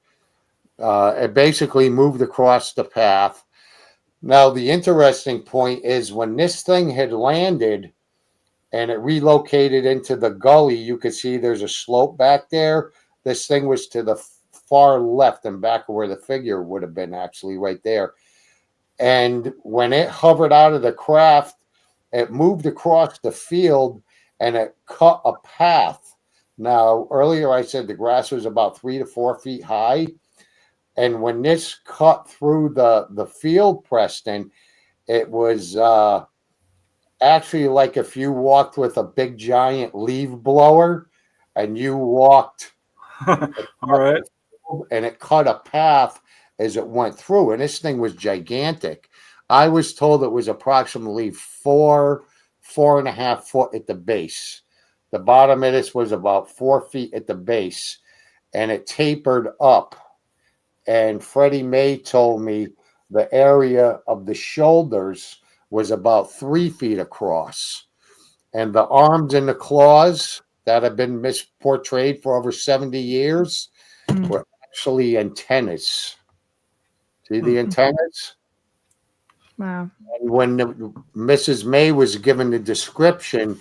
It basically moved across the path. Now, the interesting point is when this thing had landed and it relocated into the gully, you could see there's a slope back there. This thing was to the far left and back of where the figure would have been, actually right there. And when it hovered out of the craft, it moved across the field and it cut a path. Now, earlier I said the grass was about 3 to 4 feet high. And when this cut through the field, Preston, it was actually like if you walked with a big giant leaf blower and you walked All right. and it cut a path as it went through. And this thing was gigantic. I was told it was approximately 4.5 foot at the base. The bottom of this was about 4 feet at the base, and it tapered up. And Freddie May told me the area of the shoulders was about 3 feet across. and the arms and the claws that have been misportrayed for over 70 years were actually antennas. See the antennas? Wow. And when Mrs. May was given the description,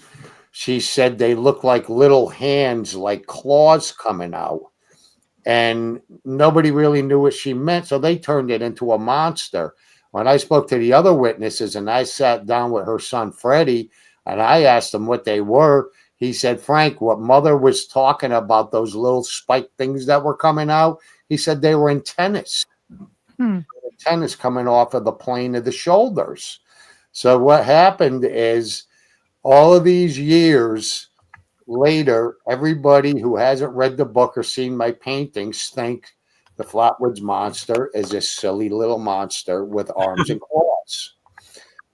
she said they look like little hands, like claws coming out. And nobody really knew what she meant, so they turned it into a monster. When I spoke to the other witnesses and I sat down with her son, Freddie, and I asked him what they were, he said, Frank, what mother was talking about, those little spike things that were coming out, he said they were antennas. Antennas coming off of the plane of the shoulders. So what happened is all of these years later, everybody who hasn't read the book or seen my paintings think the Flatwoods monster is a silly little monster with arms and claws.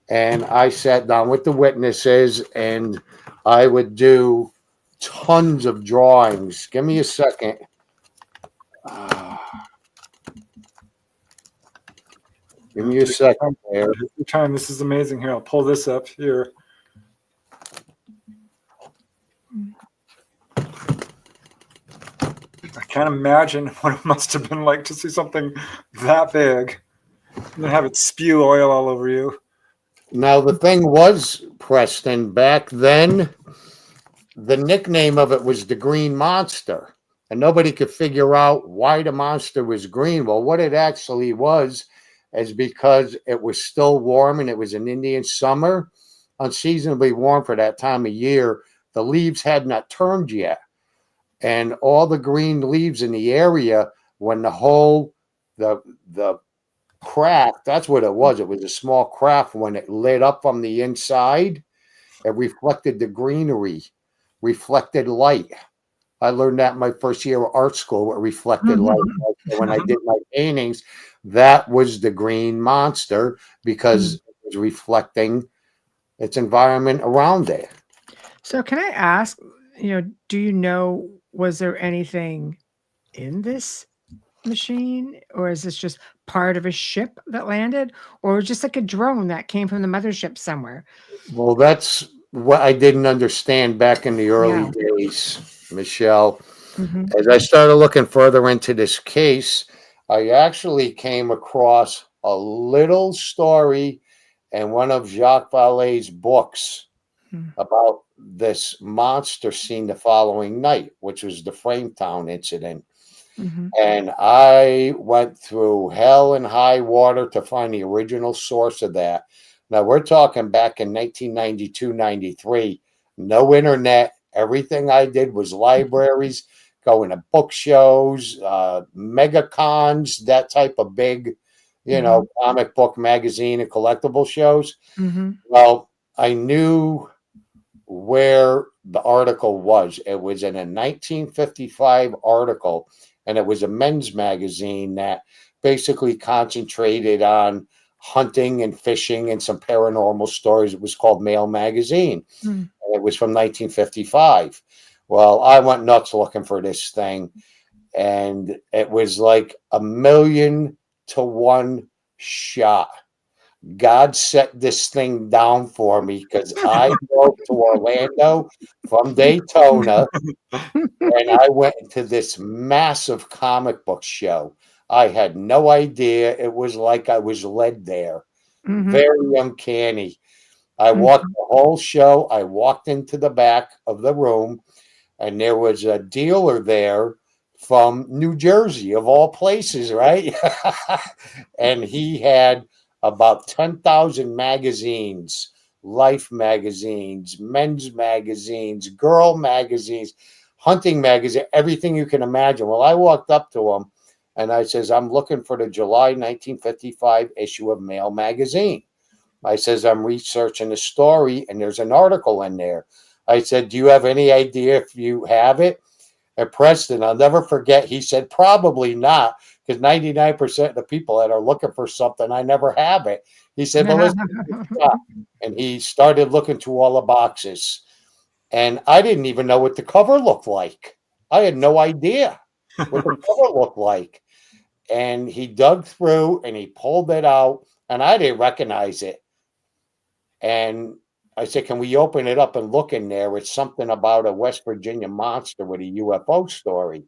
And I sat down with the witnesses and I would do tons of drawings. Give me a second. Give me a second there. Your time. This is amazing. Here, I'll pull this up here. I can't imagine what it must have been like to see something that big and then have it spew oil all over you. Now, the thing was, Preston, back then, the nickname of it was the Green Monster. And nobody could figure out why the monster was green. Well, what it actually was is because it was still warm and it was an Indian summer, unseasonably warm for that time of year. The leaves had not turned yet. And all the green leaves in the area, when the crack, that's what it was. It was a small crack. When it lit up from the inside, it reflected the greenery, reflected light. I learned that in my first year of art school, it reflected light. So when I did my paintings, that was the green monster because it was reflecting its environment around it. So can I ask, do you know, was there anything in this machine, or is this just part of a ship that landed, or just like a drone that came from the mothership somewhere? Well, that's what I didn't understand back in the early days, Michelle. As I started looking further into this case, I actually came across a little story in one of Jacques Vallée's books about this monster seen the following night, which was the Frametown incident. And I went through hell and high water to find the original source of that. Now, we're talking back in 1992, 93. No internet. Everything I did was libraries, going to book shows, mega cons, that type of big, comic book, magazine, and collectible shows. Well, I knew where the article was. It was in a 1955 article, and it was a men's magazine that basically concentrated on hunting and fishing and some paranormal stories. It was called Male Magazine. And it was from 1955. Well, I went nuts looking for this thing, and it was like 1,000,000 to 1 shot. God set this thing down for me because I drove to Orlando from Daytona, and I went to this massive comic book show. I had no idea. It was like I was led there. Very uncanny. I walked the whole show. I walked into the back of the room, and there was a dealer there from New Jersey, of all places, right? And he had about 10,000 magazines, life magazines, men's magazines, girl magazines, hunting magazine, everything you can imagine. Well, I walked up to him and I says, I'm looking for the July 1955 issue of Male Magazine. I says, I'm researching the story and there's an article in there. I said, do you have any idea if you have it? And Preston, I'll never forget, he said, probably not, because 99% of the people that are looking for something, I never have it. He said, well, let's stop. And he started looking through all the boxes. And I didn't even know what the cover looked like. I had no idea what the cover looked like. And he dug through and he pulled it out, and I didn't recognize it. And I said, can we open it up and look in there? It's something about a West Virginia monster with a UFO story.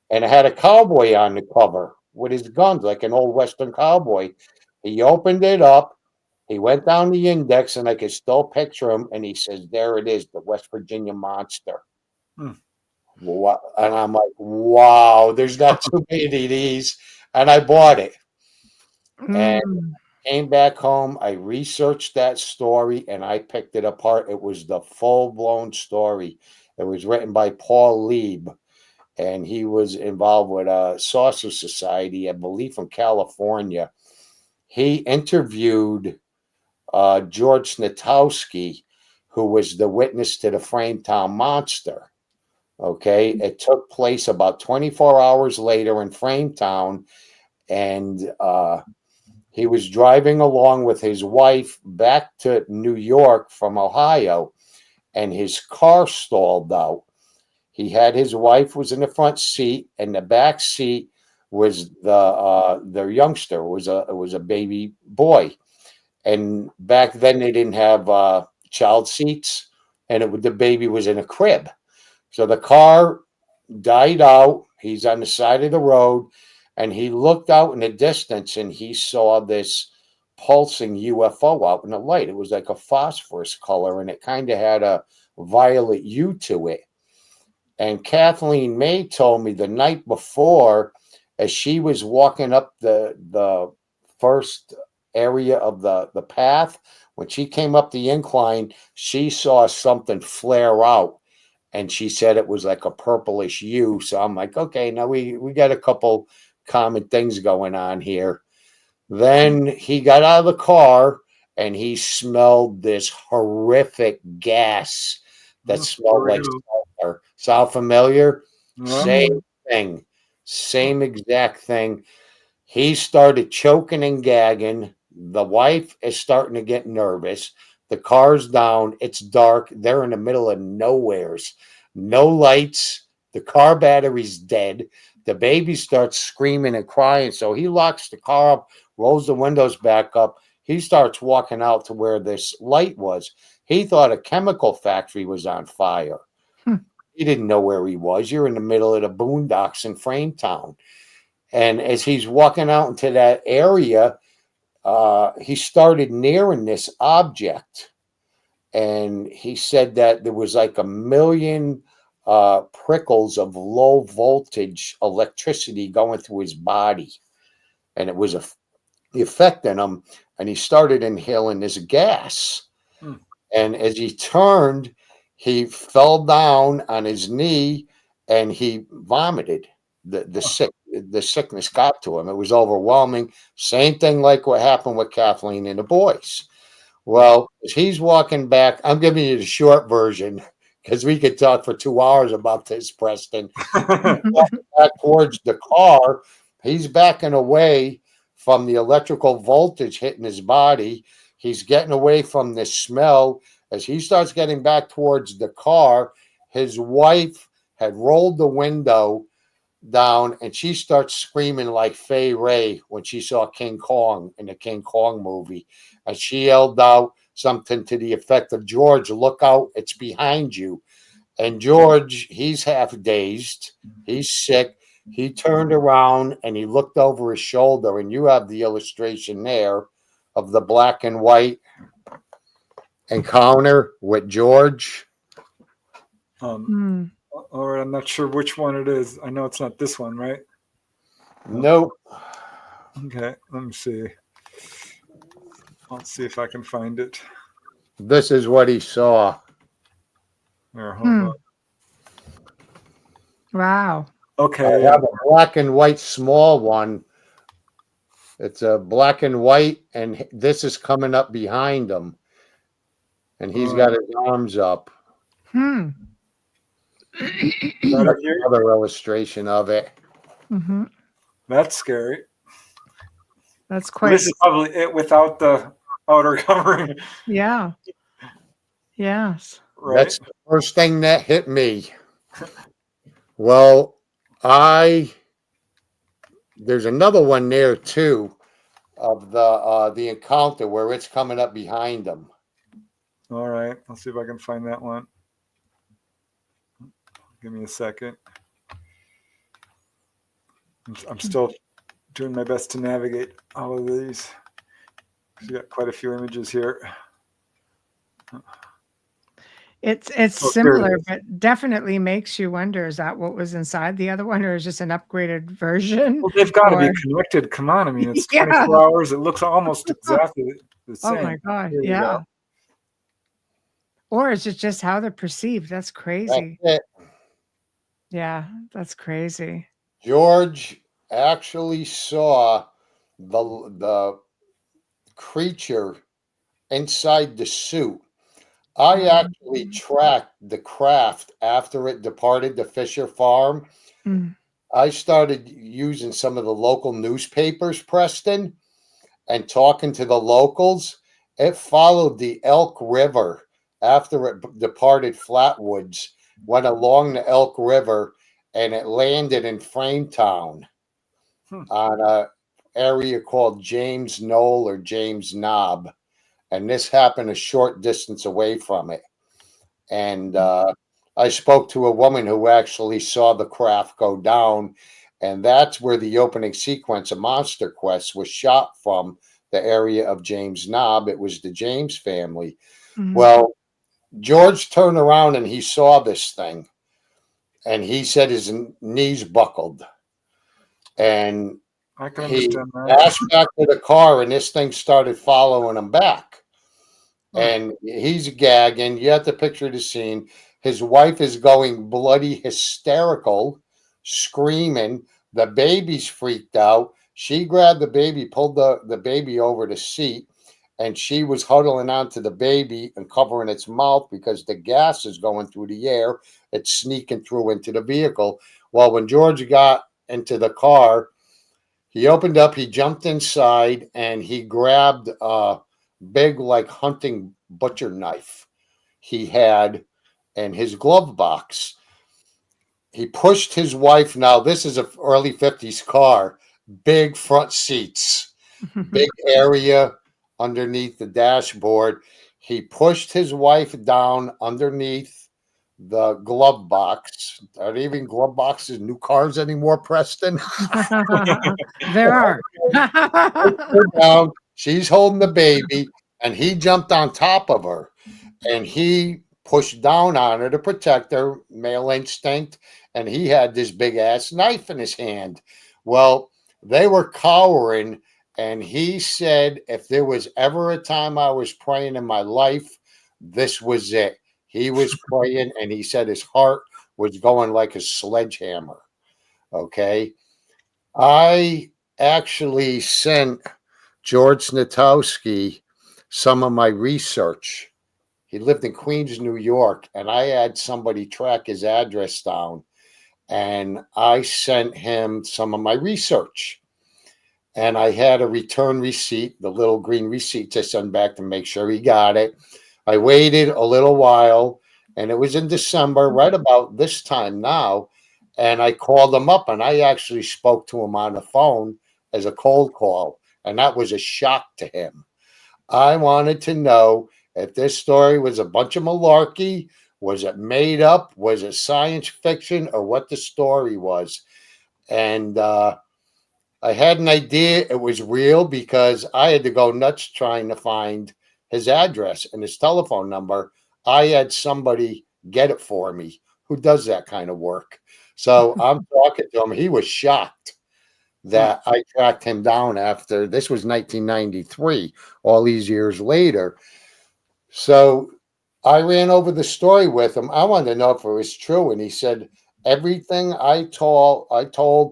And it had a cowboy on the cover with his guns, like an old Western cowboy. He opened it up. He went down the index, and I could still picture him. And he says, there it is, the West Virginia monster. Hmm. And I'm like, wow, there's not too many of these. And I bought it. And Mm. came back home. I researched that story and I picked it apart. It was the full-blown story. It was written by Paul Lieb, and he was involved with a Saucer Society, I believe, from California. He interviewed George Snatowski, who was the witness to the Frametown monster. Okay, it took place about 24 hours later in Frametown, and he was driving along with his wife back to New York from Ohio, and his car stalled out. He had his wife was in the front seat, and the back seat was their youngster. It was a baby boy, and back then they didn't have child seats, and the baby was in a crib. So the car died out. He's on the side of the road, and he looked out in the distance, and he saw this pulsing UFO out in the light. It was like a phosphorus color, and it kind of had a violet hue to it. And Kathleen May told me the night before, as she was walking up the first area of the path, when she came up the incline, she saw something flare out. And she said it was like a purplish hue. So I'm like, okay, now we got a couple common things going on here. Then he got out of the car and he smelled this horrific gas that smelled like sulfur. Sound familiar? Same thing. Same exact thing. He started choking and gagging. The wife is starting to get nervous. The car's down. It's dark. They're in the middle of nowheres. No lights. The car battery's dead. The baby starts screaming and crying. So he locks the car up, rolls the windows back up. He starts walking out to where this light was. He thought a chemical factory was on fire. He didn't know where he was. You're in the middle of the boondocks in Frametown. And as he's walking out into that area, he started nearing this object. And he said that there was like 1 million prickles of low voltage electricity going through his body. And it was affecting him. And he started inhaling this gas. And as he turned, he fell down on his knee and he vomited. The sickness got to him. It was overwhelming. Same thing like what happened with Kathleen and the boys. Well, as he's walking back, I'm giving you the short version because we could talk for 2 hours about this, Preston. Walking back towards the car, he's backing away from the electrical voltage hitting his body. He's getting away from the smell. As he starts getting back towards the car, his wife had rolled the window down and she starts screaming like Fay Ray when she saw King Kong in the King Kong movie. And she yelled out something to the effect of, George, look out, it's behind you. And George, he's half dazed. He's sick. He turned around and he looked over his shoulder, and you have the illustration there of the black and white encounter with George. Or I'm not sure which one it is. I know it's not this one, right? Nope. Okay, let me see. I'll see if I can find it. This is what he saw. Here, hold on. Wow. Okay. I have a black and white small one. It's a black and white, and this is coming up behind him. And he's got his arms up. Right here. Another illustration of it. That's scary. That's quite. This is probably it without the outer covering. Yeah. Yes. Right? That's the first thing that hit me. Well, there's another one there too of the encounter where it's coming up behind him. All right. I'll see if I can find that one. Give me a second. I'm still doing my best to navigate all of these. We got quite a few images here. It's Oh, similar, but definitely makes you wonder, is that what was inside the other one, or is just an upgraded version? Well, they've got to be Or- connected. Come on. I mean, it's Yeah. 24 hours. It looks almost exactly the same. Oh my God. Here we Yeah. go. Or is it just how they're perceived? That's crazy. That's it. Yeah, that's crazy. George actually saw the creature inside the suit. I actually tracked the craft after it departed the Fisher farm. Mm. I started using some of the local newspapers, Preston, and talking to the locals. It followed the Elk River after it departed Flatwoods, went along the Elk River, and it landed in Frametown on a area called James Knoll or James Knob. And this happened a short distance away from it. And I spoke to a woman who actually saw the craft go down, and that's where the opening sequence of Monster Quest was shot from, the area of James Knob. It was the James family. Mhm. Well, George turned around and he saw this thing, and he said his knees buckled. And I can he understand that. dashed back to the car, and this thing started following him back. And he's gagging. You have to picture the scene. His wife is going bloody hysterical, screaming. The baby's freaked out. She grabbed the baby, pulled the baby over the seat, and she was huddling onto the baby and covering its mouth because the gas is going through the air. It's sneaking through into the vehicle. Well, when George got into the car, he opened up, he jumped inside, and he grabbed big like hunting butcher knife he had in his glove box. He pushed his wife. Now this is an early 50s car, big front seats, big area underneath the dashboard. He pushed his wife down underneath the glove box. Are there even glove boxes in new cars anymore, Preston? There are. Her down. She's holding the baby, and he jumped on top of her, and he pushed down on her to protect her, male instinct, and he had this big ass knife in his hand. Well, they were cowering, and he said, if there was ever a time I was praying in my life, this was it. He was praying, and he said his heart was going like a sledgehammer. Okay. I actually sent George Snatowski some of my research. He lived in Queens, New York, and I had somebody track his address down, and I sent him some of my research. And I had a return receipt, the little green receipt to send back to make sure he got it. I waited a little while, and it was in December, right about this time now, and I called him up, and I actually spoke to him on the phone as a cold call, and that was a shock to him. I wanted to know if this story was a bunch of malarkey, was it made up, was it science fiction, or what the story was. And I had an idea it was real because I had to go nuts trying to find his address and his telephone number. I had somebody get it for me who does that kind of work. So I'm talking to him. He was shocked that I tracked him down after this was 1993, all these years later. So I ran over the story with him. I wanted to know if it was true. And he said, everything I told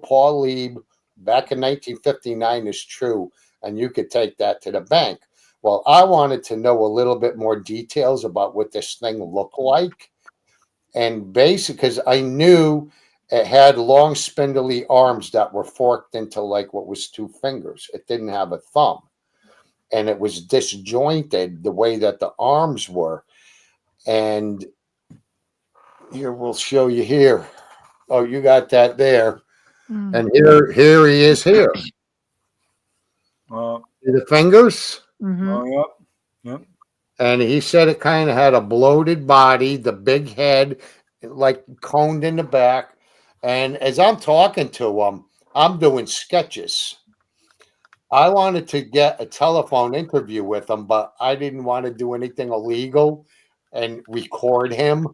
Paul Lieb back in 1959 is true. And you could take that to the bank. Well, I wanted to know a little bit more details about what this thing looked like. And basically, because I knew it had long spindly arms that were forked into like what was two fingers. It didn't have a thumb. And it was disjointed the way that the arms were. And here, we'll show you here. Oh, you got that there. And here he is here. Well, See the fingers? Mhm. oh, yep. And he said it kind of had a bloated body, the big head, like coned in the back. And as I'm talking to him, I'm doing sketches. I wanted to get a telephone interview with him, but I didn't want to do anything illegal and record him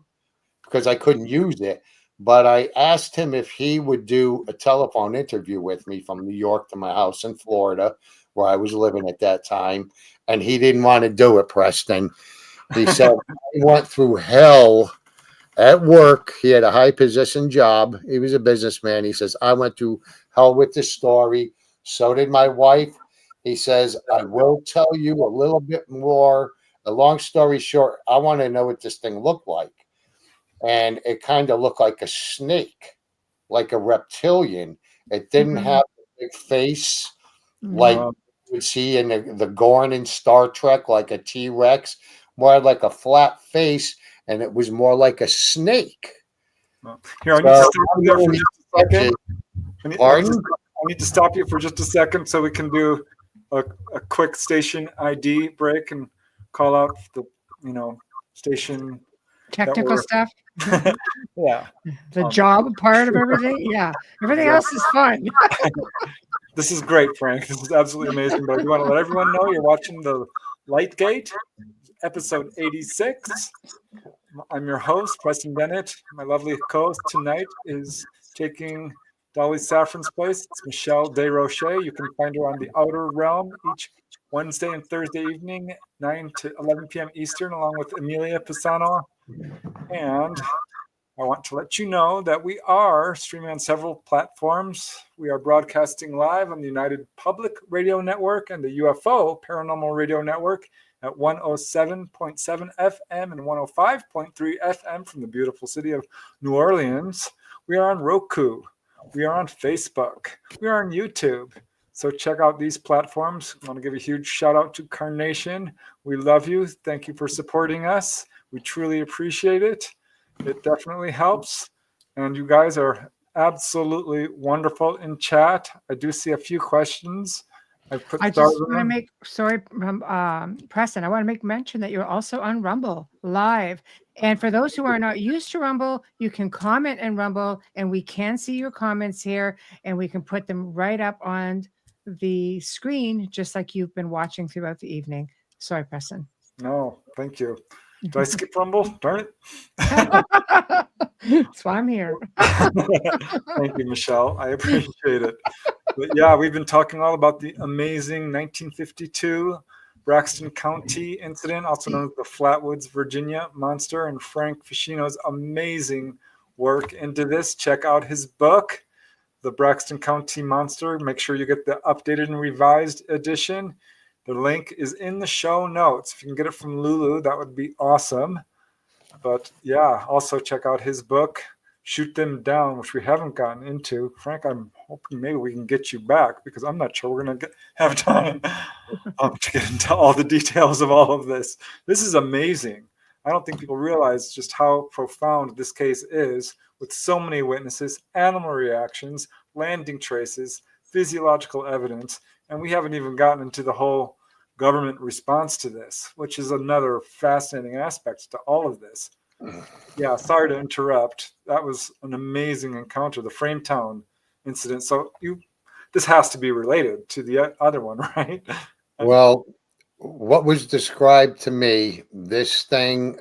because I couldn't use it. But I asked him if he would do a telephone interview with me from New York to my house in Florida, where I was living at that time. And he didn't want to do it, Preston. He said, I went through hell at work. He had a high position job. He was a businessman. He says, I went through hell with this story. So did my wife. He says, I will tell you a little bit more. A long story short, I want to know what this thing looked like. And it kind of looked like a snake, like a reptilian. It didn't have a big face like you would see in the Gorn in Star Trek, like a T-Rex, more like a flat face, and it was more like a snake. Here, I need to stop you there for just a second. Pardon? I need to stop you for just a second so we can do a quick station ID break and call out the station Technical stuff. Yeah. The job part of everything. Yeah. Everything else is fun. This is great, Frank. This is absolutely amazing. But I want to let everyone know you're watching the Lightgate, episode 86. I'm your host, Preston Dennett. My lovely co-host tonight is taking Dolly Saffron's place. It's Michelle Desrochers. You can find her on The Outer Realm each Wednesday and Thursday evening, 9 to 11 p.m. Eastern, along with Emilia Pisano. And I want to let you know that we are streaming on several platforms. We are broadcasting live on the United Public Radio Network and the UFO Paranormal Radio Network at 107.7 FM and 105.3 FM from the beautiful city of New Orleans. We are on Roku. We are on Facebook. We are on YouTube. So check out these platforms. I want to give a huge shout out to Carnation. We love you. Thank you for supporting us. We truly appreciate it. It definitely helps. And you guys are absolutely wonderful in chat. I do see a few questions. I just want to make, Preston, I want to make mention that you're also on Rumble live. And for those who are not used to Rumble, you can comment in Rumble and we can see your comments here and we can put them right up on the screen, just like you've been watching throughout the evening. Sorry, Preston. No, thank you. Did I skip Rumble? Darn it. That's why I'm here. Thank you, Michelle. I appreciate it. But yeah, we've been talking all about the amazing 1952 Braxton County incident, also known as the Flatwoods, Virginia monster, and Frank Feschino's amazing work into this. Check out his book, The Braxton County Monster. Make sure you get the updated and revised edition. The link is in the show notes. If you can get it from Lulu, that would be awesome. But yeah, also check out his book, Shoot Them Down, which we haven't gotten into. Frank, I'm hoping maybe we can get you back because I'm not sure we're going to have time to get into all the details of all of this. This is amazing. I don't think people realize just how profound this case is with so many witnesses, animal reactions, landing traces, physiological evidence, and we haven't even gotten into the whole government response to this, which is another fascinating aspect to all of this. Yeah, sorry to interrupt. That was an amazing encounter, the Frametown incident. So this has to be related to the other one, right? Well, what was described to me, this thing,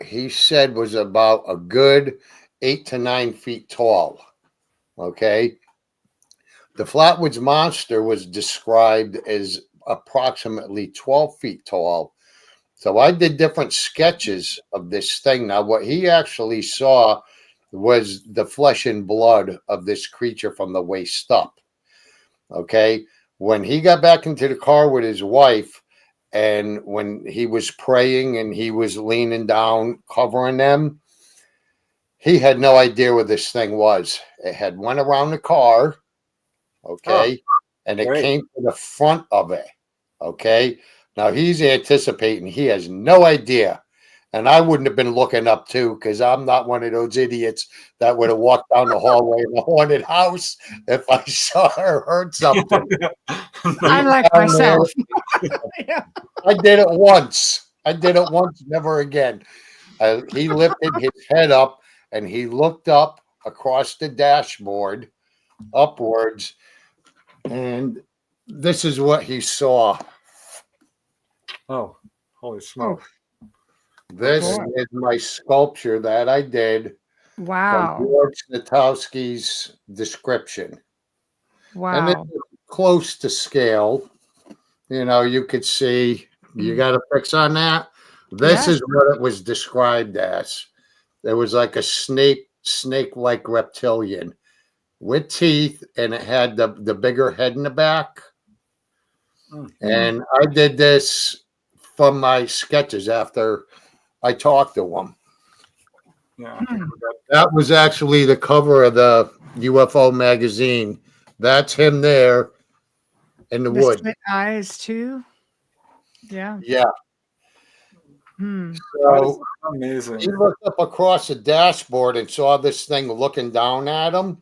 he said, was about a good 8 to 9 feet tall. Okay. The Flatwoods monster was described as approximately 12 feet tall. So I did different sketches of this thing. Now, what he actually saw was the flesh and blood of this creature from the waist up. Okay. When he got back into the car with his wife, and when he was praying and he was leaning down, covering them, he had no idea where this thing was. It had went around the car. Okay. And it came to the front of it. Okay. Now he's anticipating. He has no idea. And I wouldn't have been looking up too, because I'm not one of those idiots that would have walked down the hallway in a haunted house if I saw or heard something. I'm like myself. I did it once. I did it once, never again. He lifted his head up and he looked up across the dashboard upwards, and this is what he saw. Oh, holy Oh, smoke. This boy. is my sculpture that I did from Wow. George Snatowski's description. And it's Wow. close to scale. You know, you could see, you got a fix on that? This Yes. is what it was described as. There was like a snake-like reptilian with teeth, and it had the bigger head in the back. And I did this from my sketches after I talked to him. Yeah. That was actually the cover of the UFO magazine. That's him there in the The wood. slit eyes too. Yeah. Yeah. Hmm. That is So amazing. he looked up across the dashboard and saw this thing looking down at him.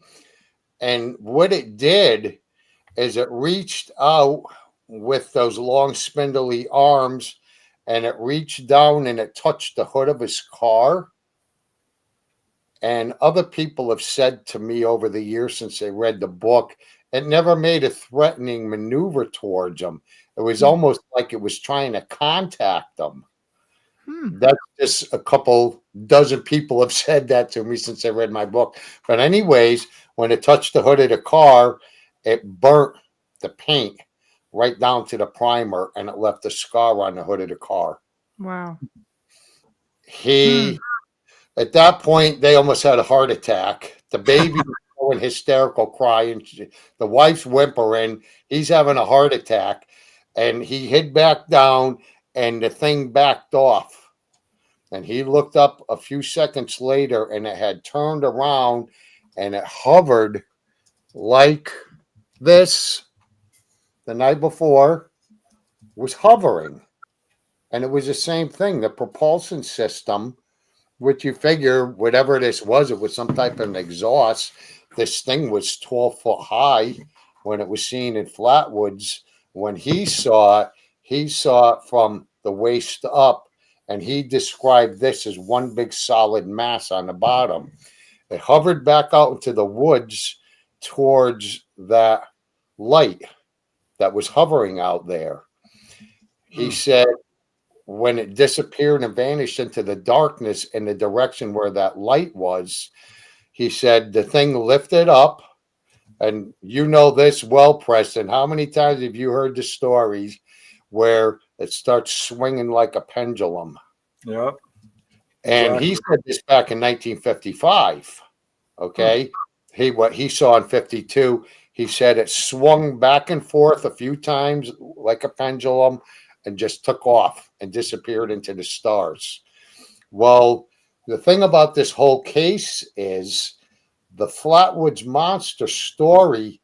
And what it did is it reached out with those long spindly arms, and it reached down and it touched the hood of his car. And other people have said to me over the years since they read the book, it never made a threatening maneuver towards them. It was almost like it was trying to contact them. Hmm. That's just a couple dozen people have said that to me since they read my book. But anyways, when it touched the hood of the car, it burnt the paint right down to the primer, and it left a scar on the hood of the car. Wow. He, at that point, they almost had a heart attack. The baby was going hysterical, crying. The wife's whimpering. He's having a heart attack, and he hid back down, and the thing backed off. And he looked up a few seconds later, and it had turned around, and it hovered like this. The night before was hovering, and it was the same thing. The propulsion system, which you figure whatever this was, it was some type of an exhaust. This thing was 12 foot high when it was seen in Flatwoods. When he saw it from the waist up, and he described this as one big solid mass on the bottom. It hovered back out into the woods towards that light that was hovering out there. He said when it disappeared and vanished into the darkness in the direction where that light was, he said the thing lifted up. And you know this well, Preston. How many times have you heard the stories where it starts swinging like a pendulum? Yep. And he said this back in 1955. Okay. What he saw in 52, he said it swung back and forth a few times like a pendulum and just took off and disappeared into the stars. Well, the thing about this whole case is the Flatwoods monster story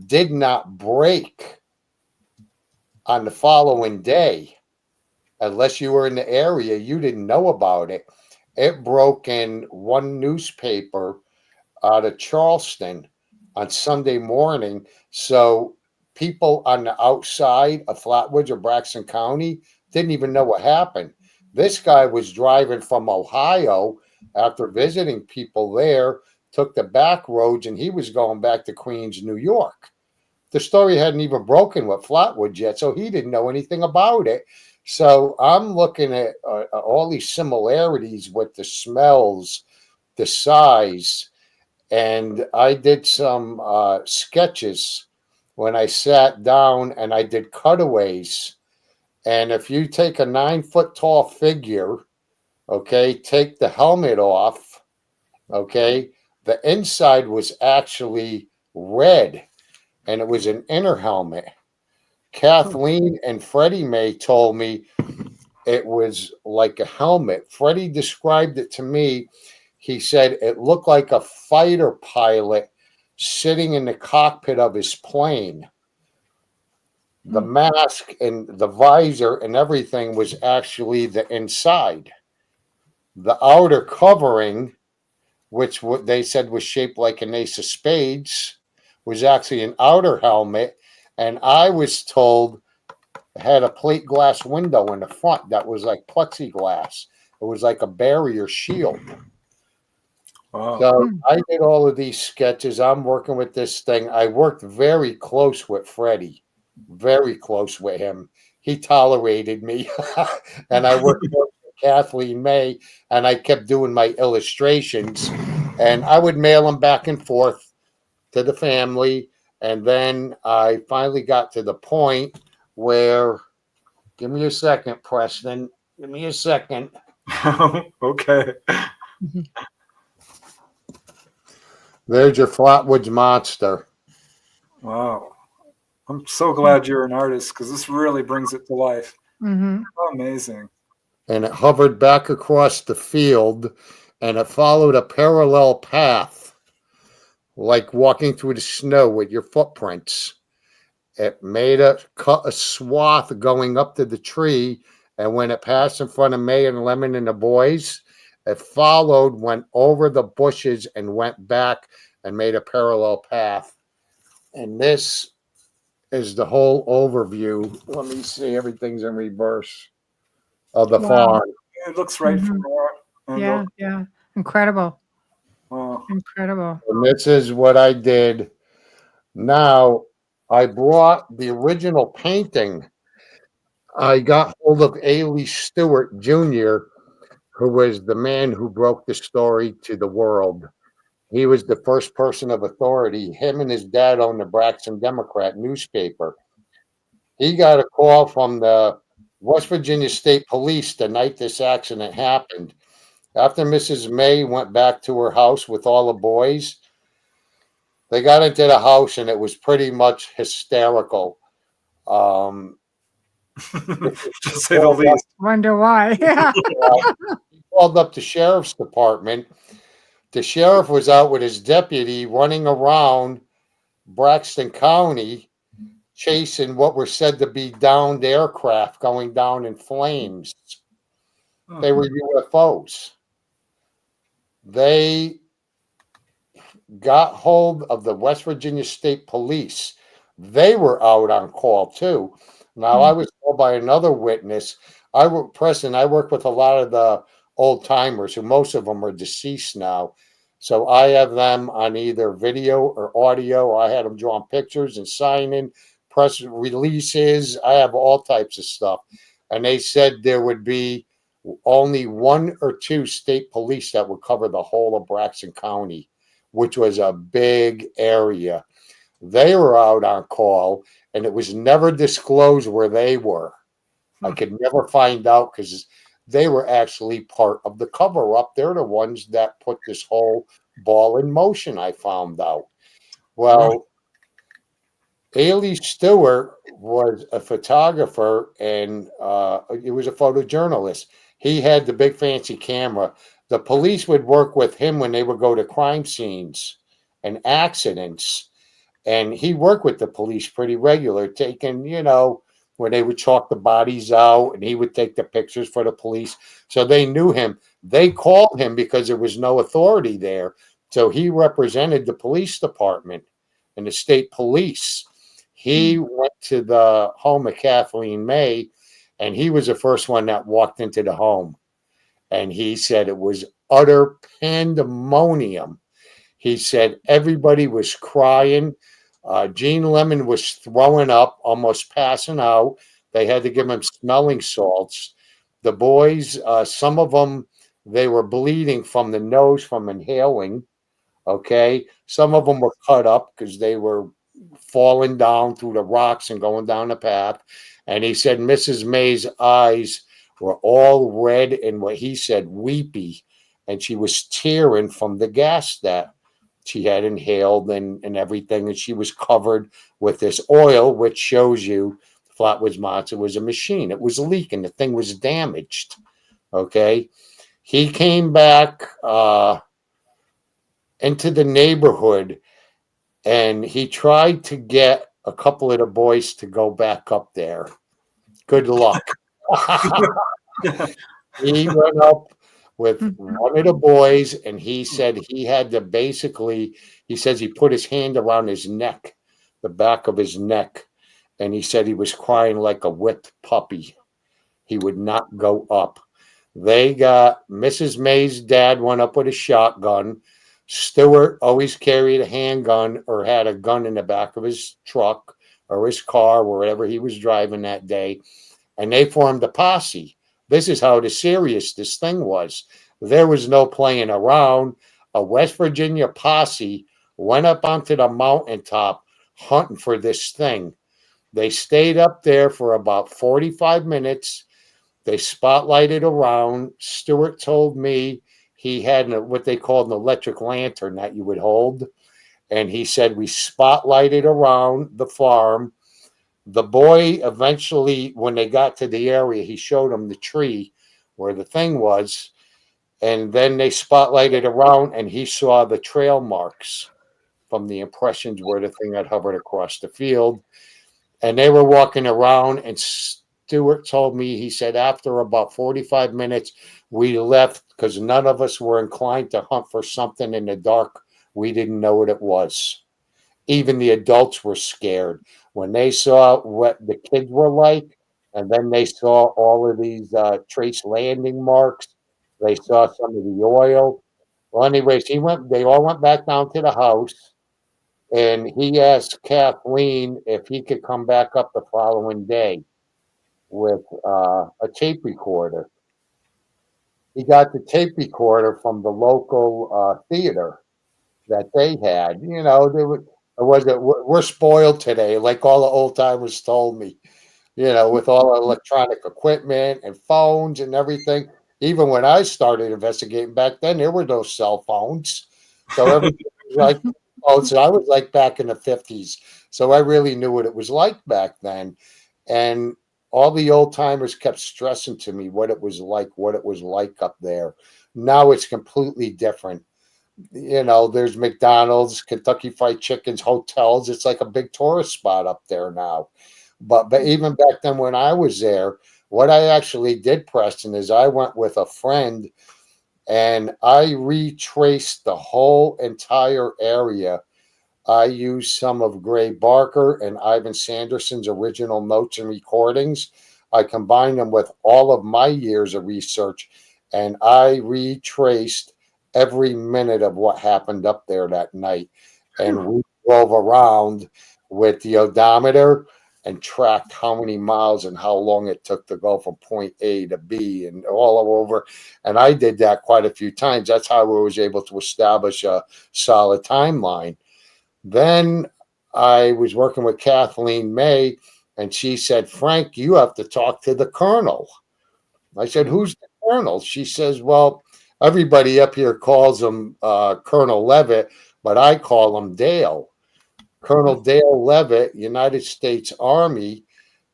did not break on the following day. Unless you were in the area, you didn't know about it. It broke in one newspaper out of Charleston on Sunday morning. So people on the outside of Flatwoods or Braxton County didn't even know what happened. This guy was driving from Ohio after visiting people there, took the back roads, and he was going back to Queens, New York. The story hadn't even broken with Flatwoods yet, so he didn't know anything about it. So I'm looking at all these similarities with the smells, the size, and I did some sketches when I sat down and I did cutaways. And if you take a 9 foot tall figure, okay, take the helmet off, okay, the inside was actually red, and it was an inner helmet. Kathleen and Freddie Mae told me it was like a helmet. Freddie described it to me. He said it looked like a fighter pilot sitting in the cockpit of his plane. The mask and the visor and everything was actually the inside. The outer covering, which what they said was shaped like an ace of spades, was actually an outer helmet. And I was told It had a plate glass window in the front that was like plexiglass. It was like a barrier shield. Wow. So I did all of these sketches. I'm working with this thing. I worked very close with Freddie, very close with him. He tolerated me. And I worked with Kathleen May, and I kept doing my illustrations. And I would mail them back and forth to the family. And then I finally got to the point where, give me a second, Preston. Give me a second. Okay. There's your Flatwoods monster. Wow. I'm so glad you're an artist because this really brings it to life. Mm-hmm. Amazing. And it hovered back across the field, and it followed a parallel path, like walking through the snow with your footprints. It made cut a swath going up to the tree, and when it passed in front of May and Lemon and the boys, it followed, went over the bushes, and went back and made a parallel path. And this is the whole overview. Let me see, everything's in reverse of the farm. It looks right from there. Yeah, yeah. Incredible. Wow. Incredible. And this is what I did. Now, I brought the original painting. I got hold of Ailey Stewart Jr., who was the man who broke the story to the world. He was the first person of authority. Him and his dad owned the Braxton Democrat newspaper. He got a call from the West Virginia State Police the night this accident happened. After Mrs. May went back to her house with all the boys, they got into the house and it was pretty much hysterical. To say the least. Wonder why. Yeah. He called up the sheriff's department. The sheriff was out with his deputy running around Braxton County chasing what were said to be downed aircraft going down in flames. They were UFOs. They got hold of the West Virginia State Police. They were out on call too. Now, I was told by another witness, Preston, I work with a lot of the old timers, who most of them are deceased now. So I have them on either video or audio. I had them drawing pictures and signing, press releases. I have all types of stuff. And they said there would be only 1 or 2 state police that would cover the whole of Braxton County, which was a big area. They were out on call, and it was never disclosed where they were. I could never find out because they were actually part of the cover-up. They're the ones that put this whole ball in motion, I found out. Well, Ailey Stewart was a photographer, and he was a photojournalist. He had the big fancy camera. The police would work with him when they would go to crime scenes and accidents. And he worked with the police pretty regular, taking, when they would chalk the bodies out, and he would take the pictures for the police. So they knew him. They called him because there was no authority there. So he represented the police department and the state police. He went to the home of Kathleen May, and he was the first one that walked into the home. And he said it was utter pandemonium. He said everybody was crying. Gene Lemon was throwing up, almost passing out. They had to give him smelling salts. The boys, some of them, they were bleeding from the nose from inhaling. Okay. Some of them were cut up because they were falling down through the rocks and going down the path. And he said Mrs. May's eyes were all red and what he said weepy. And she was tearing from the gas that she had inhaled and everything. And she was covered with this oil, which shows you Flatwoods Monster was a machine. It was leaking. The thing was damaged. Okay. He came back into the neighborhood, and he tried to get a couple of the boys to go back up there. Good luck. He went up with one of the boys, and he said he had to he says he put his hand around his neck, the back of his neck, and he said he was crying like a whipped puppy. He would not go up. They got Mrs. May's dad went up with a shotgun. Stewart always carried a handgun or had a gun in the back of his truck or his car, wherever he was driving that day. And they formed a posse. This is how serious this thing was. There was no playing around. A West Virginia posse went up onto the mountaintop hunting for this thing. They stayed up there for about 45 minutes. They spotlighted around. Stewart told me he had what they called an electric lantern that you would hold. And he said we spotlighted around the farm. The boy eventually, when they got to the area, he showed him the tree where the thing was. And then they spotlighted around and he saw the trail marks from the impressions where the thing had hovered across the field. And they were walking around, and Stewart told me, he said, after about 45 minutes, we left because none of us were inclined to hunt for something in the dark. We didn't know what it was. Even the adults were scared when they saw what the kids were like, and then they saw all of these trace landing marks. They saw some of the oil. Well, anyways, they all went back down to the house, and he asked Kathleen if he could come back up the following day with a tape recorder. He got the tape recorder from the local theater that they had. You know, we're spoiled today, like all the old timers told me, you know, with all the electronic equipment and phones and everything. Even when I started investigating back then, there were no cell phones. So everything was like, so I was like back in the 50s. So I really knew what it was like back then. And all the old timers kept stressing to me what it was like up there. Now it's completely different. You know, there's McDonald's, Kentucky Fried Chickens, hotels. It's like a big tourist spot up there now. But even back then when I was there, what I actually did, Preston, is I went with a friend and I retraced the whole entire area. I used some of Gray Barker and Ivan Sanderson's original notes and recordings. I combined them with all of my years of research, and I retraced every minute of what happened up there that night. And we drove around with the odometer and tracked how many miles and how long it took to go from point A to B and all over. And I did that quite a few times. That's how we was able to establish a solid timeline. Then I was working with Kathleen May, and she said, Frank, you have to talk to the colonel. I said, who's the colonel? She says, well, everybody up here calls him Colonel Levitt, but I call him Dale. Colonel Dale Levitt, United States Army,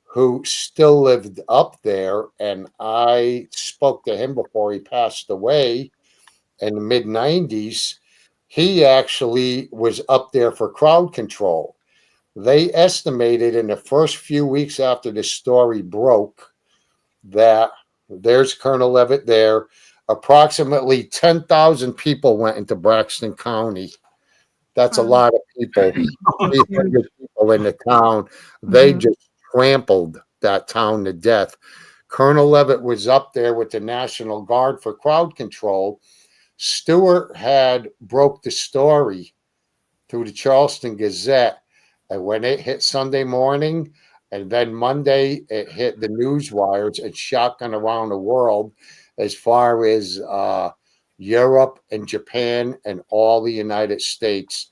who still lived up there. And I spoke to him before he passed away in the mid-90s. He actually was up there for crowd control. They estimated in the first few weeks after the story broke that there's Colonel Levitt there. Approximately 10,000 people went into Braxton County. That's a lot of people. 300 people in the town. They just trampled that town to death. Colonel Levitt was up there with the National Guard for crowd control. Stewart had broke the story through the Charleston Gazette, and when it hit Sunday morning, and then Monday it hit the news wires and shotgun around the world as far as Europe and Japan and all the United States.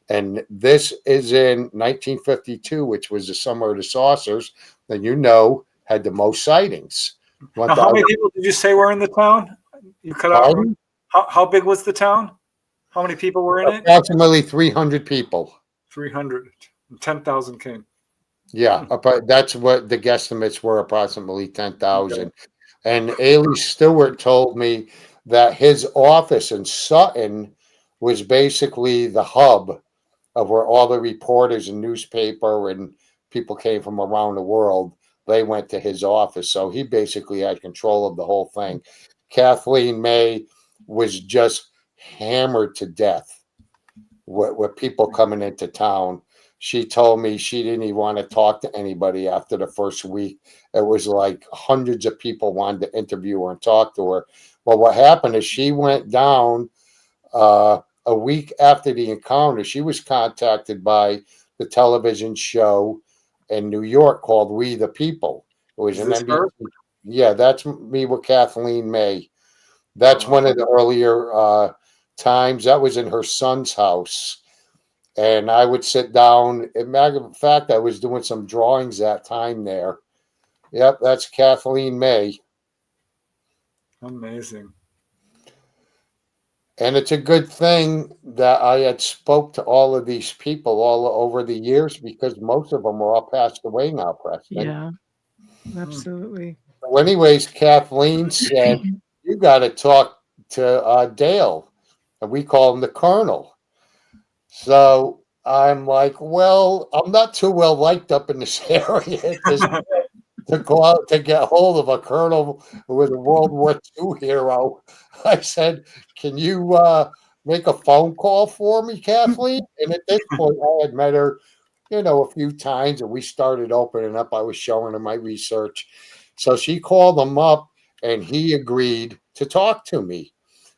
And this is in 1952, which was the summer of the saucers, that you know had the most sightings. Now, how many people did you say were in the town? You cut out. How big was the town? How many people were in it? Approximately 300 people. 300. 10,000 came. Yeah, that's what the guesstimates were, approximately 10,000. Okay. And Ailey Stewart told me that his office in Sutton was basically the hub of where all the reporters and newspaper and people came from around the world. They went to his office. So he basically had control of the whole thing. Kathleen May was just hammered to death with people coming into town. she told me she didn't even want to talk to anybody after the first week. It was like hundreds of people wanted to interview her and talk to her. Well, what happened is she went down a week after the encounter. She was contacted by the television show in New York called We the People. It was Is an this NBC. her? Yeah, that's me with Kathleen May. That's one of the earlier times. That was in her son's house. And I would sit down. As a matter of fact, I was doing some drawings that time there. Yep, that's Kathleen May. Amazing. And it's a good thing that I had spoke to all of these people all over the years, because most of them are all passed away now, Preston. Yeah, absolutely. So anyways, Kathleen said, you got to talk to Dale. And we call him the Colonel. So I'm like, well, I'm not too well liked up in this area to go out to get hold of a colonel who was a World War II hero. I said, can you make a phone call for me, Kathleen? And at this point, I had met her, a few times, and we started opening up. I was showing her my research. So she called him up, and he agreed to talk to me.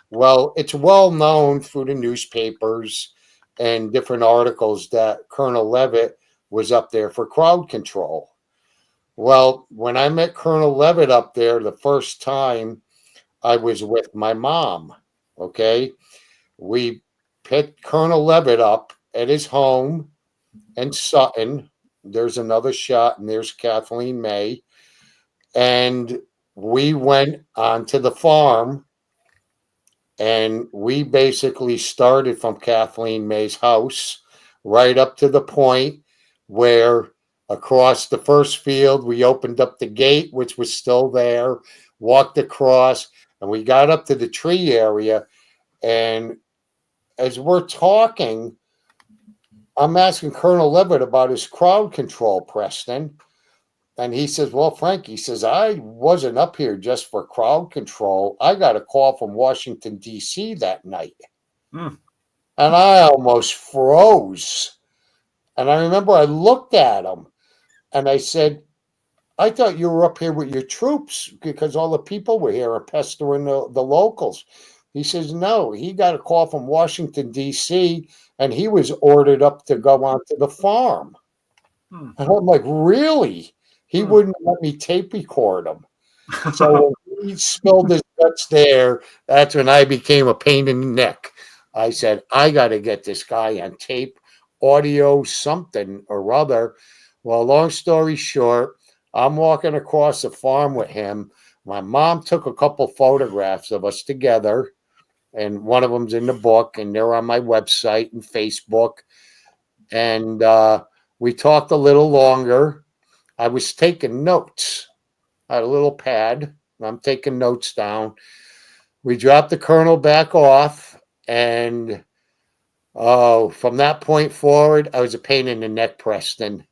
Well, it's well known through the newspapers and different articles that Colonel Levitt was up there for crowd control. Well, when I met Colonel Levitt up there the first time, I was with my mom. Okay. We picked Colonel Levitt up at his home in Sutton. There's another shot, and there's Kathleen May. And we went onto the farm, and we basically started from Kathleen May's house right up to the point where across the first field, we opened up the gate, which was still there, walked across, and we got up to the tree area. And as we're talking, I'm asking Colonel Levitt about his crowd control, Preston. And he says, well, Frank, he says, I wasn't up here just for crowd control. I got a call from Washington, D.C. that night. And I almost froze. And I remember I looked at him and I said, I thought you were up here with your troops because all the people were here and pestering the locals. He says, no, he got a call from Washington, D.C., and he was ordered up to go onto the farm. And I'm like, really? He wouldn't let me tape record him. So when he spilled his guts there, that's when I became a pain in the neck. I said, I got to get this guy on tape, audio, something or other. Well, long story short, I'm walking across the farm with him. My mom took a couple photographs of us together, and one of them's in the book, and they're on my website and Facebook. And we talked a little longer. I was taking notes. I had a little pad. I'm taking notes down. We dropped the colonel back off, and from that point forward, I was a pain in the neck, Preston.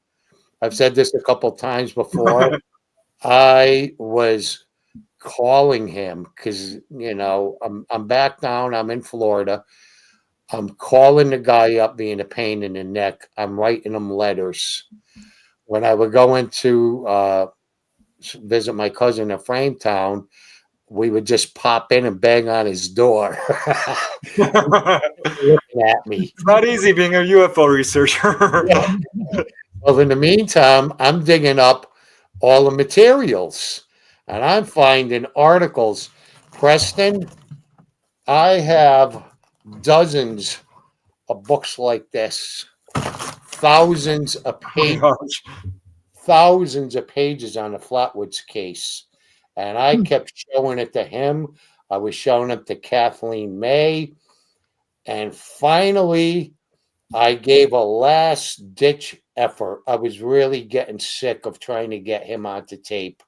I've said this a couple times before. I was calling him because, I'm back down. I'm in Florida. I'm calling the guy up being a pain in the neck. I'm writing him letters. When I would go into visit my cousin in Frametown, we would just pop in and bang on his door. Looking at me. It's not easy being a UFO researcher. Yeah. Well, in the meantime, I'm digging up all the materials, and I'm finding articles. Preston, I have dozens of books like this, thousands of pages, thousands of pages on the Flatwoods case. And I kept showing it to him. I was showing it to Kathleen May. And finally, I gave a last-ditch effort. I was really getting sick of trying to get him onto tape.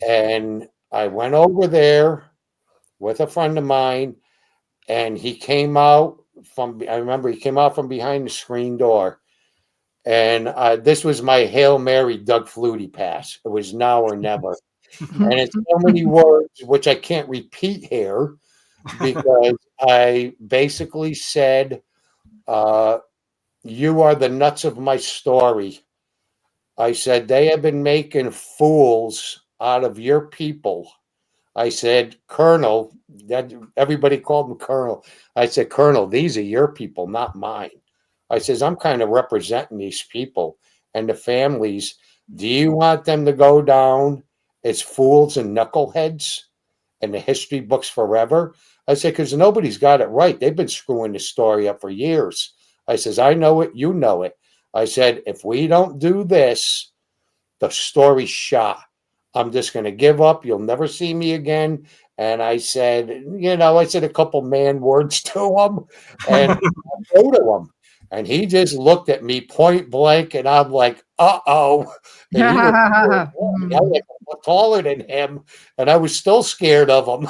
And I went over there with a friend of mine, and he came out I remember he came out from behind the screen door. And this was my Hail Mary Doug Flutie pass. It was now or never. And it's so many words, which I can't repeat here, because I basically said, you are the nuts of my story. I said, they have been making fools out of your people. I said, Colonel, that everybody called him Colonel. I said, Colonel, these are your people, not mine. I says, I'm kind of representing these people and the families. Do you want them to go down as fools and knuckleheads in the history books forever? I said, because nobody's got it right. They've been screwing the story up for years. I says, I know it, you know it. I said, if we don't do this, the story's shot. I'm just going to give up. You'll never see me again. And I said, I said a couple man words to him and go to him. And he just looked at me point blank, and I'm like, uh-oh. And he was I was like, taller than him, and I was still scared of him.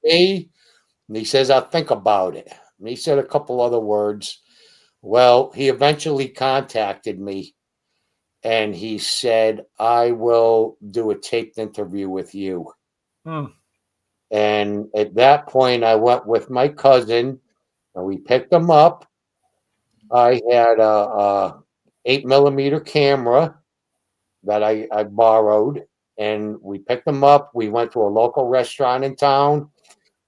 And he says, I'll think about it. And he said a couple other words. Well, he eventually contacted me, and he said, I will do a taped interview with you. And at that point, I went with my cousin, and we picked him up. I had a 8mm camera that I borrowed, and we picked him up. We went to a local restaurant in town.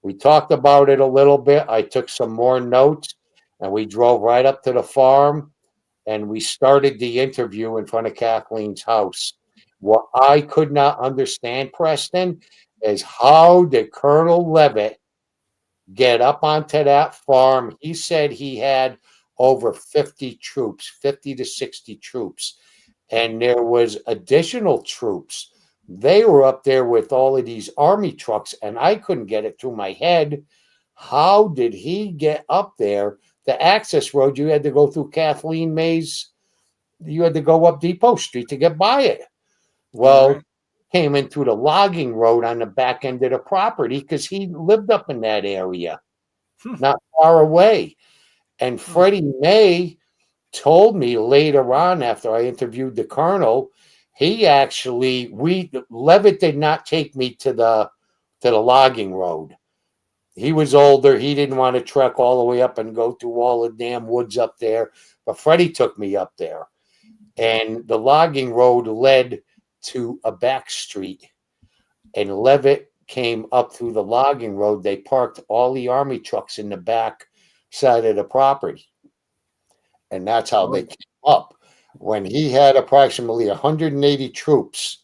We talked about it a little bit. I took some more notes, and we drove right up to the farm, and we started the interview in front of Kathleen's house. What I could not understand, Preston, is how did Colonel Levitt get up onto that farm? He said he had over 50 troops, 50 to 60 troops, and there was additional troops. They were up there with all of these army trucks, and I couldn't get it through my head. How did he get up there? The access road, you had to go through Kathleen Mays. You had to go up Depot Street to get by it. Well, came in through the logging road on the back end of the property because he lived up in that area, not far away. And Freddie May told me later on, after I interviewed the colonel, Levitt did not take me to the logging road. He was older. He didn't want to trek all the way up and go through all the damn woods up there. But Freddie took me up there. And the logging road led to a back street. And Levitt came up through the logging road. They parked all the army trucks in the back side of the property. And that's how they came up. When he had approximately 180 troops,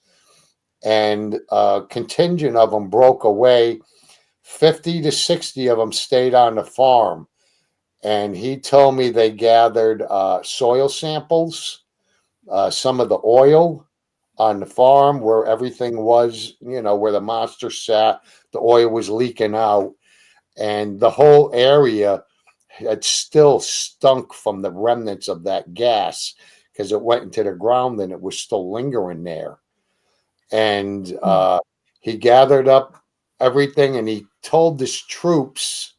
and a contingent of them broke away, 50 to 60 of them stayed on the farm. And he told me they gathered soil samples, some of the oil on the farm where everything was, where the monster sat, the oil was leaking out. And the whole area had still stunk from the remnants of that gas because it went into the ground and it was still lingering there. And he gathered up everything, and he told his troops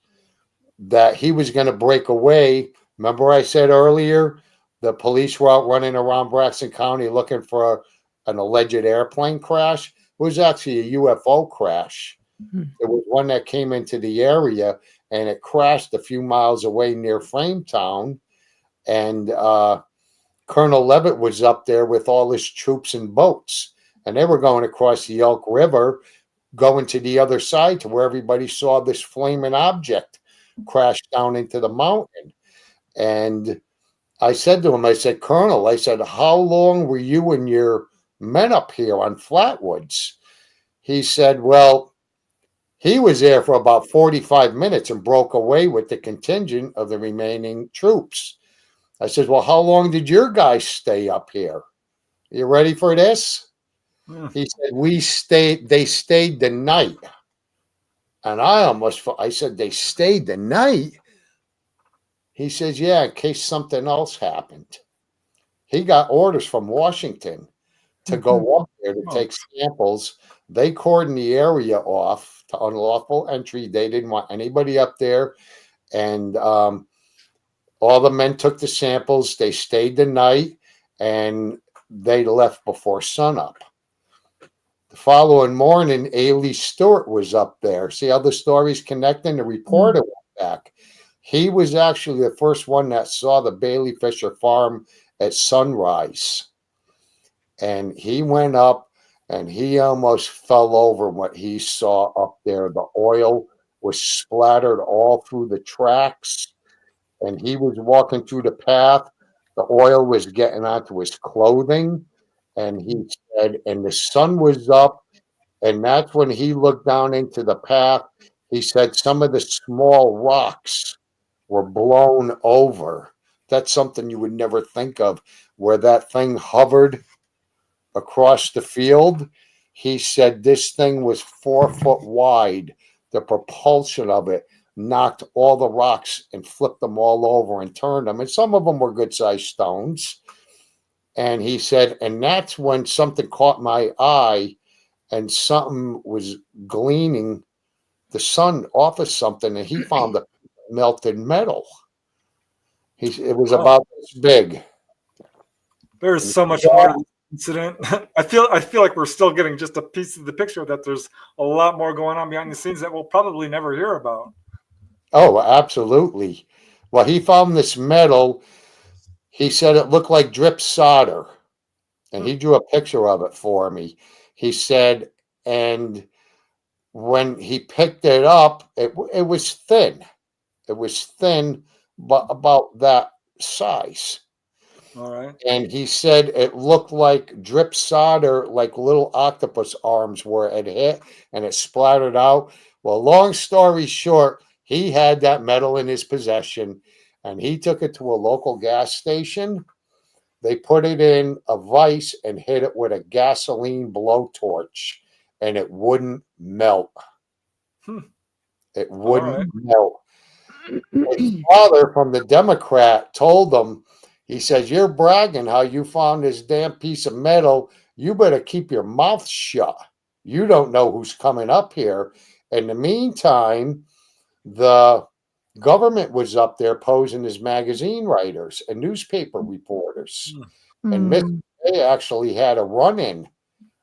that he was going to break away. Remember I said earlier, the police were out running around Braxton County looking for an alleged airplane crash. It was actually a UFO crash. It was one that came into the area, and it crashed a few miles away near Frametown. And Colonel Levitt was up there with all his troops and boats, and they were going across the Elk River, going to the other side to where everybody saw this flaming object crash down into the mountain. And I said to him, I said, Colonel, I said, how long were you and your men up here on Flatwoods? He said, well, he was there for about 45 minutes and broke away with the contingent of the remaining troops. I said, well, how long did your guys stay up here? You ready for this? He said, they stayed the night. And I said, they stayed the night? He says, yeah, in case something else happened. He got orders from Washington to go up there to take samples. They cordoned the area off to unlawful entry. They didn't want anybody up there. And all the men took the samples. They stayed the night, and they left before sunup. The following morning, Ailey Stewart was up there. See how the story's connecting? The reporter went back. He was actually the first one that saw the Bailey Fisher farm at sunrise. And he went up and he almost fell over what he saw up there. The oil was splattered all through the tracks, and he was walking through the path. The oil was getting onto his clothing, and he said, and the sun was up, and that's when he looked down into the path. He said some of the small rocks were blown over. That's something you would never think of, where that thing hovered across the field. He said this thing was 4 foot wide. The propulsion of it knocked all the rocks and flipped them all over and turned them. And some of them were good sized stones. And he said, and that's when something caught my eye and something was gleaming the sun off of something. And he found the melted metal. It was about this big. There's so much more to this incident. I feel like we're still getting just a piece of the picture, that there's a lot more going on behind the scenes that we'll probably never hear about. Oh, absolutely. Well, he found this metal. He said it looked like drip solder, and he drew a picture of it for me. He said, and when he picked it up, it was thin. It was thin, but about that size. All right. And he said it looked like drip solder, like little octopus arms where it hit and it splattered out. Well, long story short, he had that metal in his possession and he took it to a local gas station. They put it in a vise and hit it with a gasoline blowtorch, and it wouldn't melt. It wouldn't melt. His father from the Democrat told him, he says, you're bragging how you found this damn piece of metal. You better keep your mouth shut. You don't know who's coming up here. In the meantime, the government was up there posing as magazine writers and newspaper reporters. And Miss May actually had a run-in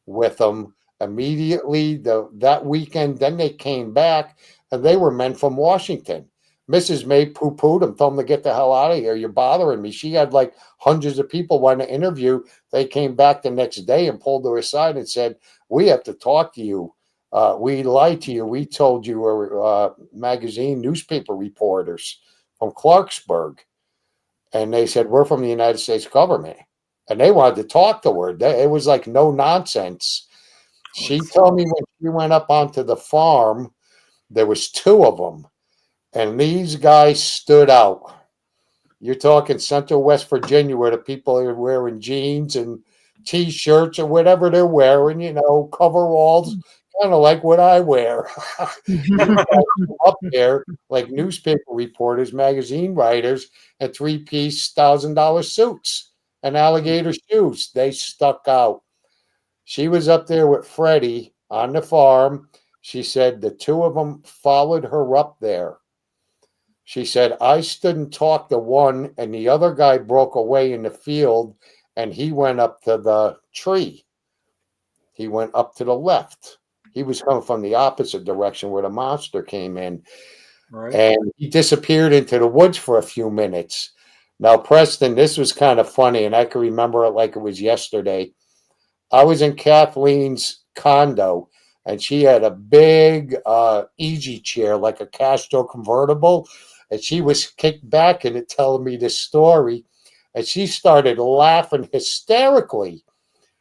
with them immediately that weekend. Then they came back, and they were men from Washington. Mrs. May poo-pooed them, told them to get the hell out of here. You're bothering me. She had like hundreds of people want to interview. They came back the next day and pulled her aside and said, we have to talk to you. We lied to you. We told you were magazine newspaper reporters from Clarksburg. And they said, we're from the United States government. And they wanted to talk to her. It was like no nonsense. She told me when she went up onto the farm, there was 2 of them. And these guys stood out. You're talking Central West Virginia, where the people are wearing jeans and T-shirts or whatever they're wearing, coveralls, kind of like what I wear. Up there, like newspaper reporters, magazine writers, and 3-piece $1,000 suits and alligator shoes. They stuck out. She was up there with Freddie on the farm. She said the 2 of them followed her up there. She said, I stood and talked to one, and the other guy broke away in the field, and he went up to the tree. He went up to the left. He was coming from the opposite direction where the monster came in. Right. And he disappeared into the woods for a few minutes. Now, Preston, this was kind of funny, and I can remember it like it was yesterday. I was in Kathleen's condo, and she had a big easy chair, like a Castro convertible. And she was kicked back in it telling me this story. And she started laughing hysterically.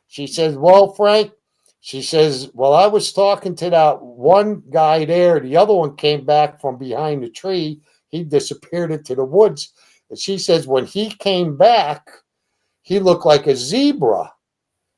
She says, well, Frank, she says, well, I was talking to that one guy there. The other one came back from behind the tree. He disappeared into the woods. And she says, when he came back, he looked like a zebra.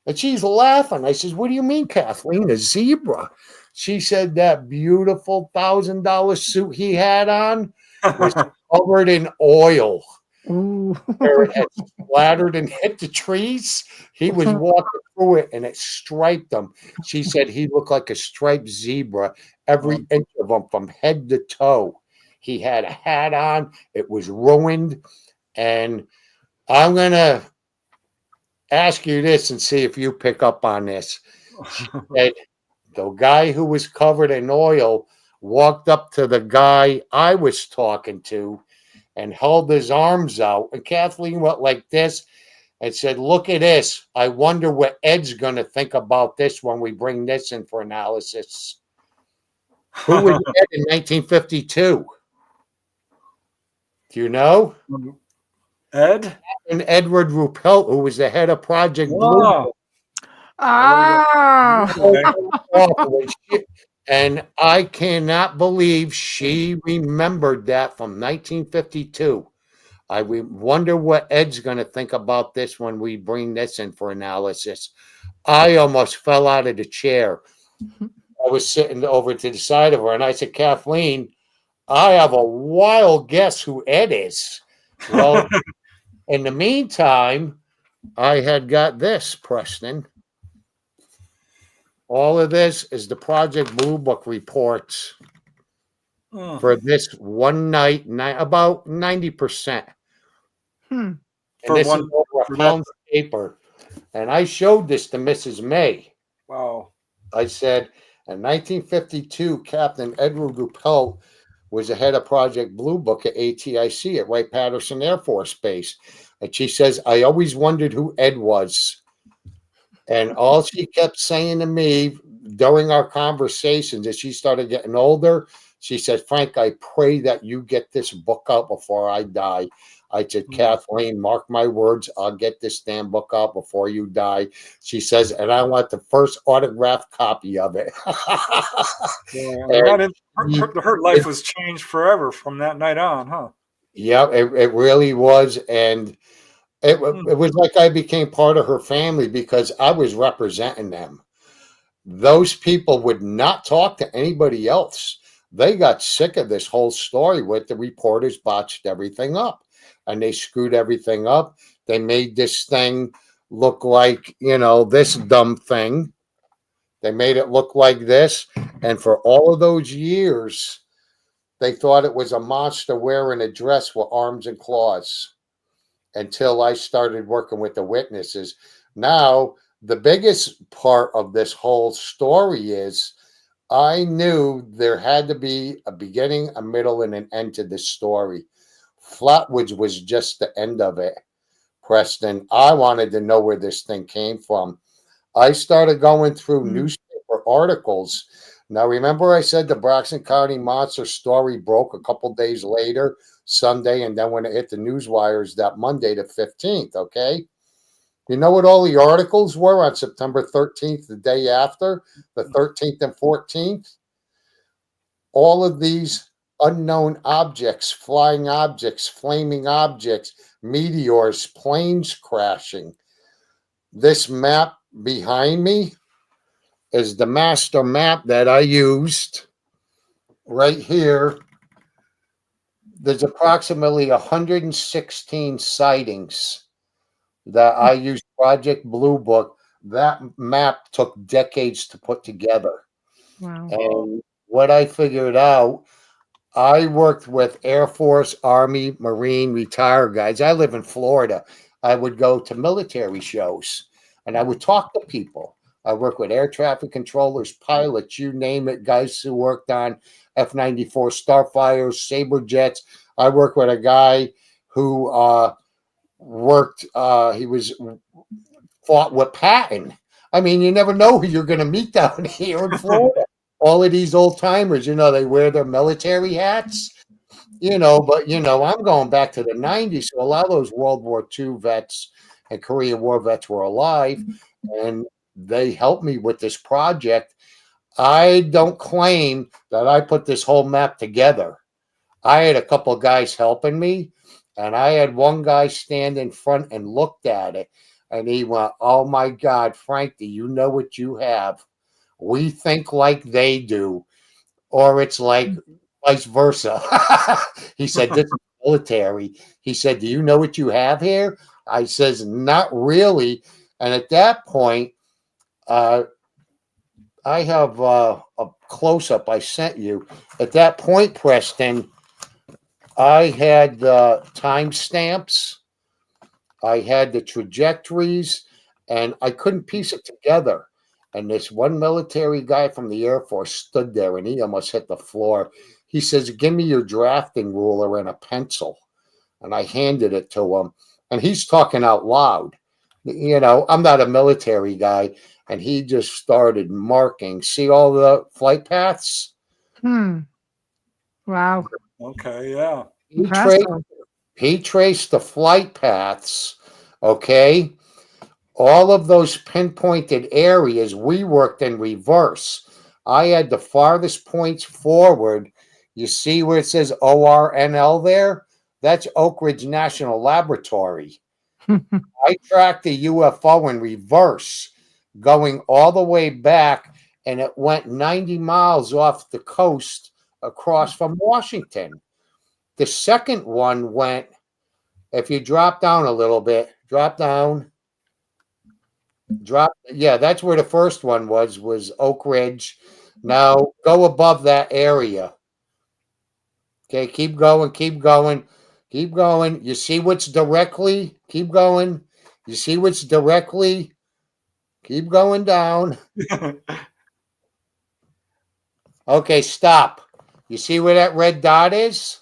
And she's laughing. I says, what do you mean, Kathleen, a zebra? She said that beautiful $1,000 suit he had on was covered in oil. Where it had splattered and hit the trees. He was walking through it and it striped him. She said he looked like a striped zebra, every inch of him from head to toe. He had a hat on. It was ruined. And I'm going to ask you this and see if you pick up on this. She said the guy who was covered in oil walked up to the guy I was talking to and held his arms out. And Kathleen went like this and said, "Look at this. I wonder what Ed's going to think about this when we bring this in for analysis." Who was Ed in 1952? Do you know? Ed? And Edward Ruppelt, who was the head of Project Blue. Wow. Oh, Okay. And I cannot believe she remembered that from 1952. I wonder what Ed's going to think about this when we bring this in for analysis. I almost fell out of the chair. I was sitting over to the side of her, and I said, "Kathleen, I have a wild guess who Ed is." Well, in the meantime, I had got this, Preston. All of this is the Project Blue Book reports for this one night, about 90%. And For this one- is over a pound of paper. And I showed this to Mrs. May. Wow. I said, in 1952, Captain Edward Ruppelt was the head of Project Blue Book at ATIC at Wright-Patterson Air Force Base. And she says, "I always wondered who Ed was." And all she kept saying to me during our conversations as she started getting older, she said, "Frank, I pray that you get this book out before I die." I said, "Kathleen, mark my words, I'll get this damn book out before you die." She says, "And I want the first autographed copy of it." Her life was changed forever from that night on, huh? Yeah, it really was. And it was like I became part of her family because I was representing them. Those people would not talk to anybody else. They got sick of this whole story with the reporters botched everything up and they screwed everything up. They made this thing look like, this dumb thing. They made it look like this. And for all of those years, they thought it was a monster wearing a dress with arms and claws until I started working with the witnesses. Now, the biggest part of this whole story is I knew there had to be a beginning, a middle, and an end to this story. Flatwoods was just the end of it, Preston. I wanted to know where this thing came from. I started going through newspaper articles. Now, remember I said the Braxton County Monster story broke a couple days later, Sunday, and then when it hit the news wires that Monday, the 15th, okay? You know what all the articles were on September 13th, the day after, the 13th and 14th? All of these unknown objects, flying objects, flaming objects, meteors, planes crashing. This map behind me is the master map that I used right here. There's approximately 116 sightings that I used Project Blue Book. That map took decades to put together. wow. And what I figured out, I worked with Air Force, Army, Marine, retired guys. I live in Florida. I would go to military shows and I would talk to people. I work with air traffic controllers, pilots, you name it, guys who worked on F-94 Starfires, Sabre jets. I work with a guy who fought with Patton. I mean, you never know who you're going to meet down here in Florida. All of these old timers, they wear their military hats, but, I'm going back to the 90s. So a lot of those World War II vets and Korean War vets were alive, and they helped me with this project. I don't claim that I put this whole map together. I had a couple of guys helping me, and I had one guy stand in front and looked at it, and he went, "Oh my God, Frank, do you know what you have? We think like they do, or it's like vice versa." He said, "This is military." He said, "Do you know what you have here?" I says, "Not really." And at that point, I have a close-up I sent you. At that point, Preston, I had the timestamps, I had the trajectories, and I couldn't piece it together. And this one military guy from the Air Force stood there, and he almost hit the floor. He says, "Give me your drafting ruler and a pencil." and I handed it to him, and he's talking out loud. You know, I'm not a military guy, and he just started marking. See all the flight paths? Wow. Okay, yeah. Impressive. He traced the flight paths, okay? All of those pinpointed areas, we worked in reverse. I had the farthest points forward. You see where it says ORNL there? That's Oak Ridge National Laboratory. I tracked the UFO in reverse, going all the way back, and it went 90 miles off the coast across from Washington. The second one went, if you drop down a little bit, yeah, that's where the first one was Oak Ridge. Now go above that area. Okay, keep going. You see what's directly, keep going. You see what's directly, keep going down. Okay, stop. You see where that red dot is?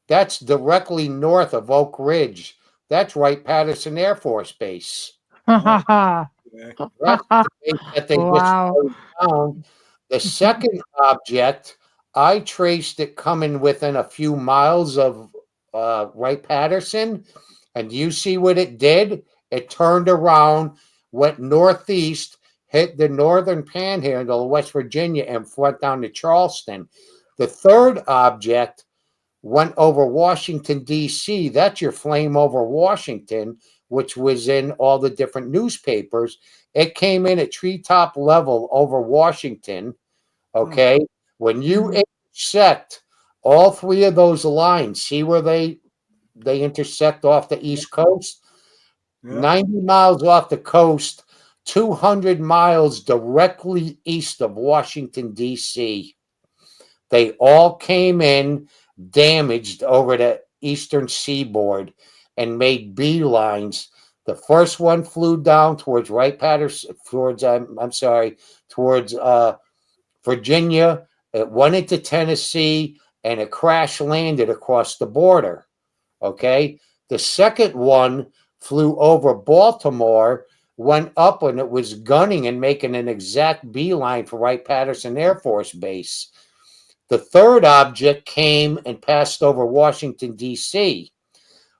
That's directly north of Oak Ridge. That's Wright-Patterson Air Force Base. Wow. That's the base that they just slowed down. The second object, I traced it coming within a few miles of Wright-Patterson. And you see what it did? It turned around, went northeast, hit the northern panhandle of West Virginia, and went down to Charleston. The third object went over Washington, D.C. That's your flame over Washington, which was in all the different newspapers. It came in at treetop level over Washington, okay? When you intersect all three of those lines, see where they intersect off the East Coast? Yeah. 90 miles off the coast, 200 miles directly east of Washington, D.C. They all came in damaged over the eastern seaboard and made beelines. The first one flew down towards Wright-Patterson, towards Virginia. It went into Tennessee, and it crash landed across the border. Okay. The second one flew over Baltimore, went up, and it was gunning and making an exact beeline for Wright-Patterson Air Force Base. The third object came and passed over Washington, D.C.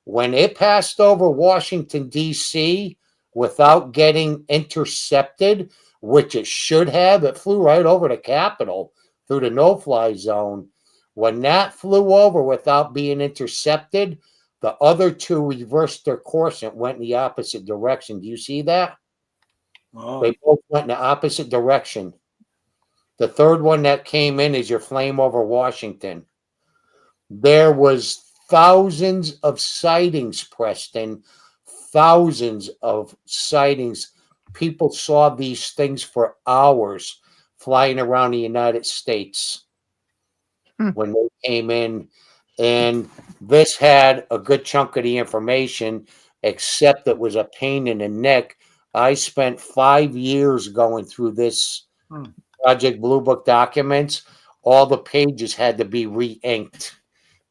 When it passed over Washington, D.C., without getting intercepted, which it should have, it flew right over the Capitol through the no-fly zone. When that flew over without being intercepted, the other two reversed their course and went in the opposite direction. Do you see that? Oh. They both went in the opposite direction. The third one that came in is your flame over Washington. There was thousands of sightings, Preston. Thousands of sightings. People saw these things for hours flying around the United States when they came in. And this had a good chunk of the information, except it was a pain in the neck. I spent 5 years going through this Project Blue Book documents. All the pages had to be re-inked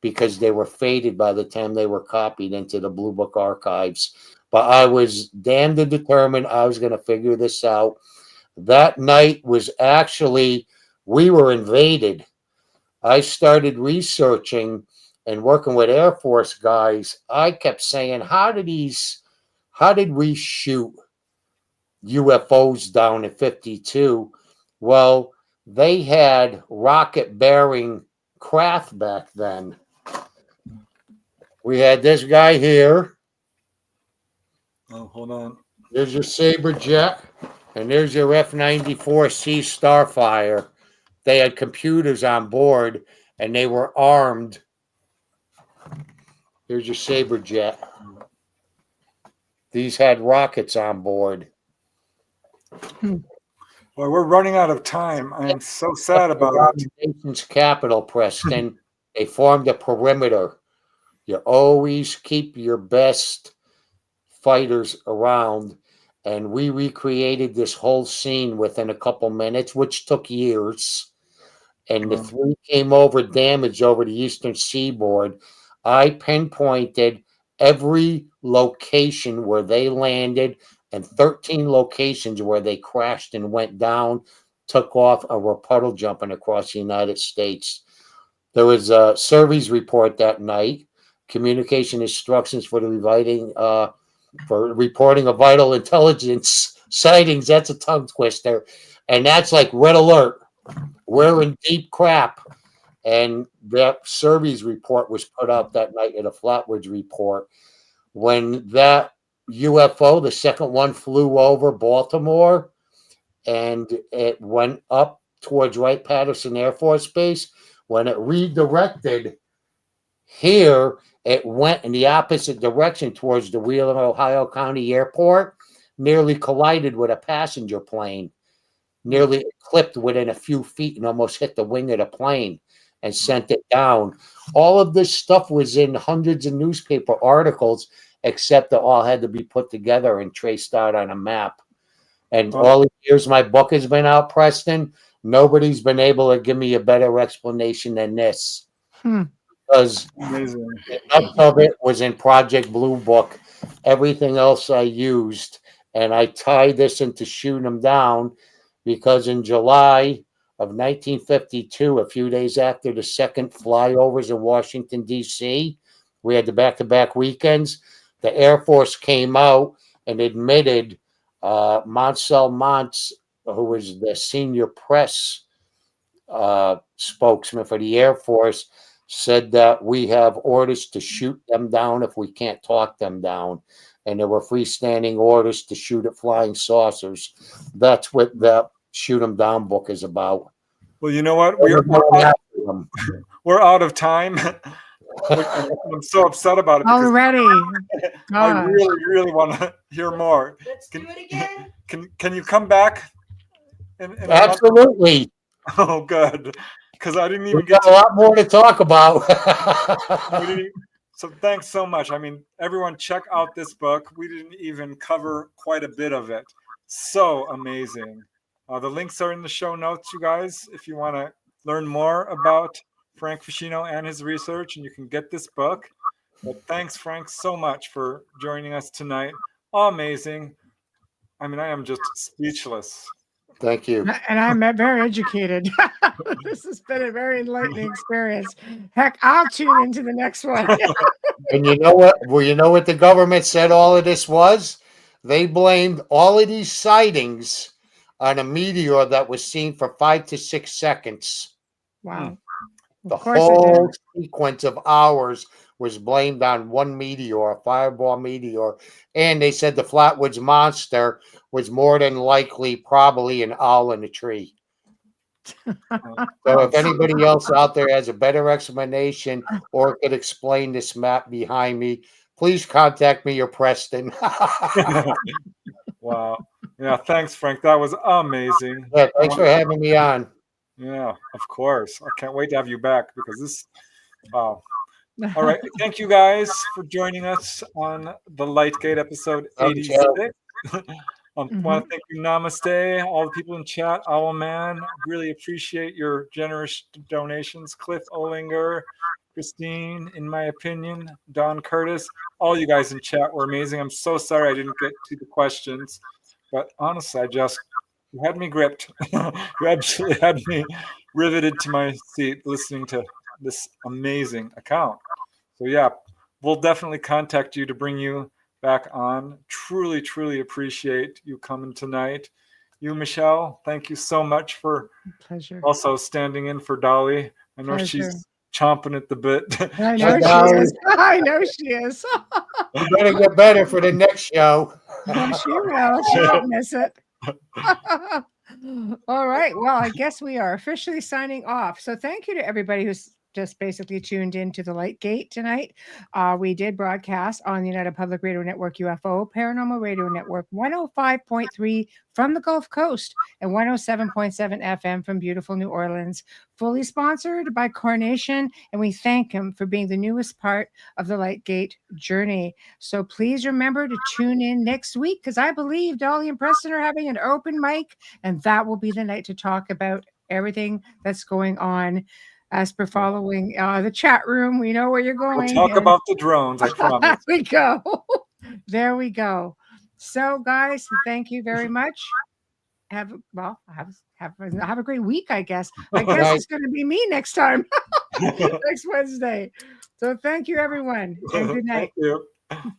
because they were faded by the time they were copied into the Blue Book archives. But I was damned and determined I was going to figure this out. That night was actually, we were invaded. I started researching and working with Air Force guys. I kept saying, how did we shoot UFOs down in 52? Well, they had rocket-bearing craft back then. We had this guy here. Oh, hold on. There's your Sabre jet, and there's your F-94C Starfire. They had computers on board, and they were armed. Here's your Sabre jet. These had rockets on board. Well, we're running out of time. I am so sad about it. The nation's capital, Preston. They formed a perimeter. You always keep your best fighters around. And we recreated this whole scene within a couple minutes, which took years. And the three came over damaged over the eastern seaboard. I pinpointed every location where they landed and 13 locations where they crashed and went down, took off, or were puddle jumping across the United States. There was a service report that night, communication instructions for the for reporting of vital intelligence sightings. That's a tongue twister. And that's like red alert. We're in deep crap. And that service report was put out that night in a Flatwoods report. When that UFO, the second one, flew over Baltimore and it went up towards Wright-Patterson Air Force Base, when it redirected here, it went in the opposite direction towards the Wheeler, Ohio County Airport, nearly collided with a passenger plane, nearly clipped within a few feet and almost hit the wing of the plane and sent it down. All of this stuff was in hundreds of newspaper articles, except that all had to be put together and traced out on a map. And all the years my book has been out, Preston, nobody's been able to give me a better explanation than this. Because enough of it was in Project Blue Book. Everything else I used. And I tied this into Shoot 'em Down because in July of 1952, a few days after the second flyovers in Washington, D.C., we had the back-to-back weekends. The Air Force came out and admitted Monsell Montz, who was the senior press spokesman for the Air Force, said that we have orders to shoot them down if we can't talk them down. And there were freestanding orders to shoot at flying saucers. That's what the Shoot 'em Down book is about. Well, you know what? We're out of time. I'm so upset about it. Already. I really, really want to hear more. Let's do it again. Can you come back? Absolutely. Oh, good. Because I didn't even get a lot more to talk about. So thanks so much. I mean, everyone check out this book. We didn't even cover quite a bit of it. So amazing. The links are in the show notes, you guys, if you want to learn more about Frank Feschino and his research, and you can get this book. But thanks, Frank, so much for joining us tonight. Amazing. I mean, I am just speechless. Thank you. And I'm very educated. This has been a very enlightening experience. Heck, I'll tune into the next one. And you know what? Well, you know what the government said all of this was? They blamed all of these sightings on a meteor that was seen for 5 to 6 seconds. Wow. The whole sequence of hours was blamed on one meteor, a fireball meteor. And they said the Flatwoods monster was more than likely probably an owl in a tree. So if anybody else out there has a better explanation or could explain this map behind me, please contact me or Preston. Wow. Yeah, thanks, Frank. That was amazing. Yeah, thanks for having me on. Yeah, of course. I can't wait to have you back because this, wow. All right. Thank you guys for joining us on the Lightgate episode 86. I want to thank you, Namaste, all the people in chat, Owlman. Really appreciate your generous donations. Cliff Olinger, Christine, in my opinion, Don Curtis, all you guys in chat were amazing. I'm so sorry I didn't get to the questions, but honestly, you had me gripped. You absolutely had me riveted to my seat listening to this amazing account. So yeah, we'll definitely contact you to bring you back on. Truly, truly appreciate you coming tonight. You, Michelle, thank you so much for also standing in for Dolly. I know she's chomping at the bit. I know she is. I know she is. You better get better for the next show. She will. She won't miss it. All right. Well, I guess we are officially signing off. So thank you to everybody who's just basically tuned into the Lightgate tonight. We did broadcast on the United Public Radio Network UFO Paranormal Radio Network 105.3 from the Gulf Coast and 107.7 FM from beautiful New Orleans, fully sponsored by Carnation, and we thank him for being the newest part of the Lightgate journey. So please remember to tune in next week because I believe Dolly and Preston are having an open mic, and that will be the night to talk about everything that's going on as per following the chat room. We know where you're We'll going. talk and- about the drones, I promise. There we go. There we go. So, guys, thank you very much. Have a great week, I guess. I guess Right. it's going to be me next time, next Wednesday. So, thank you, everyone, and good night. Thank you.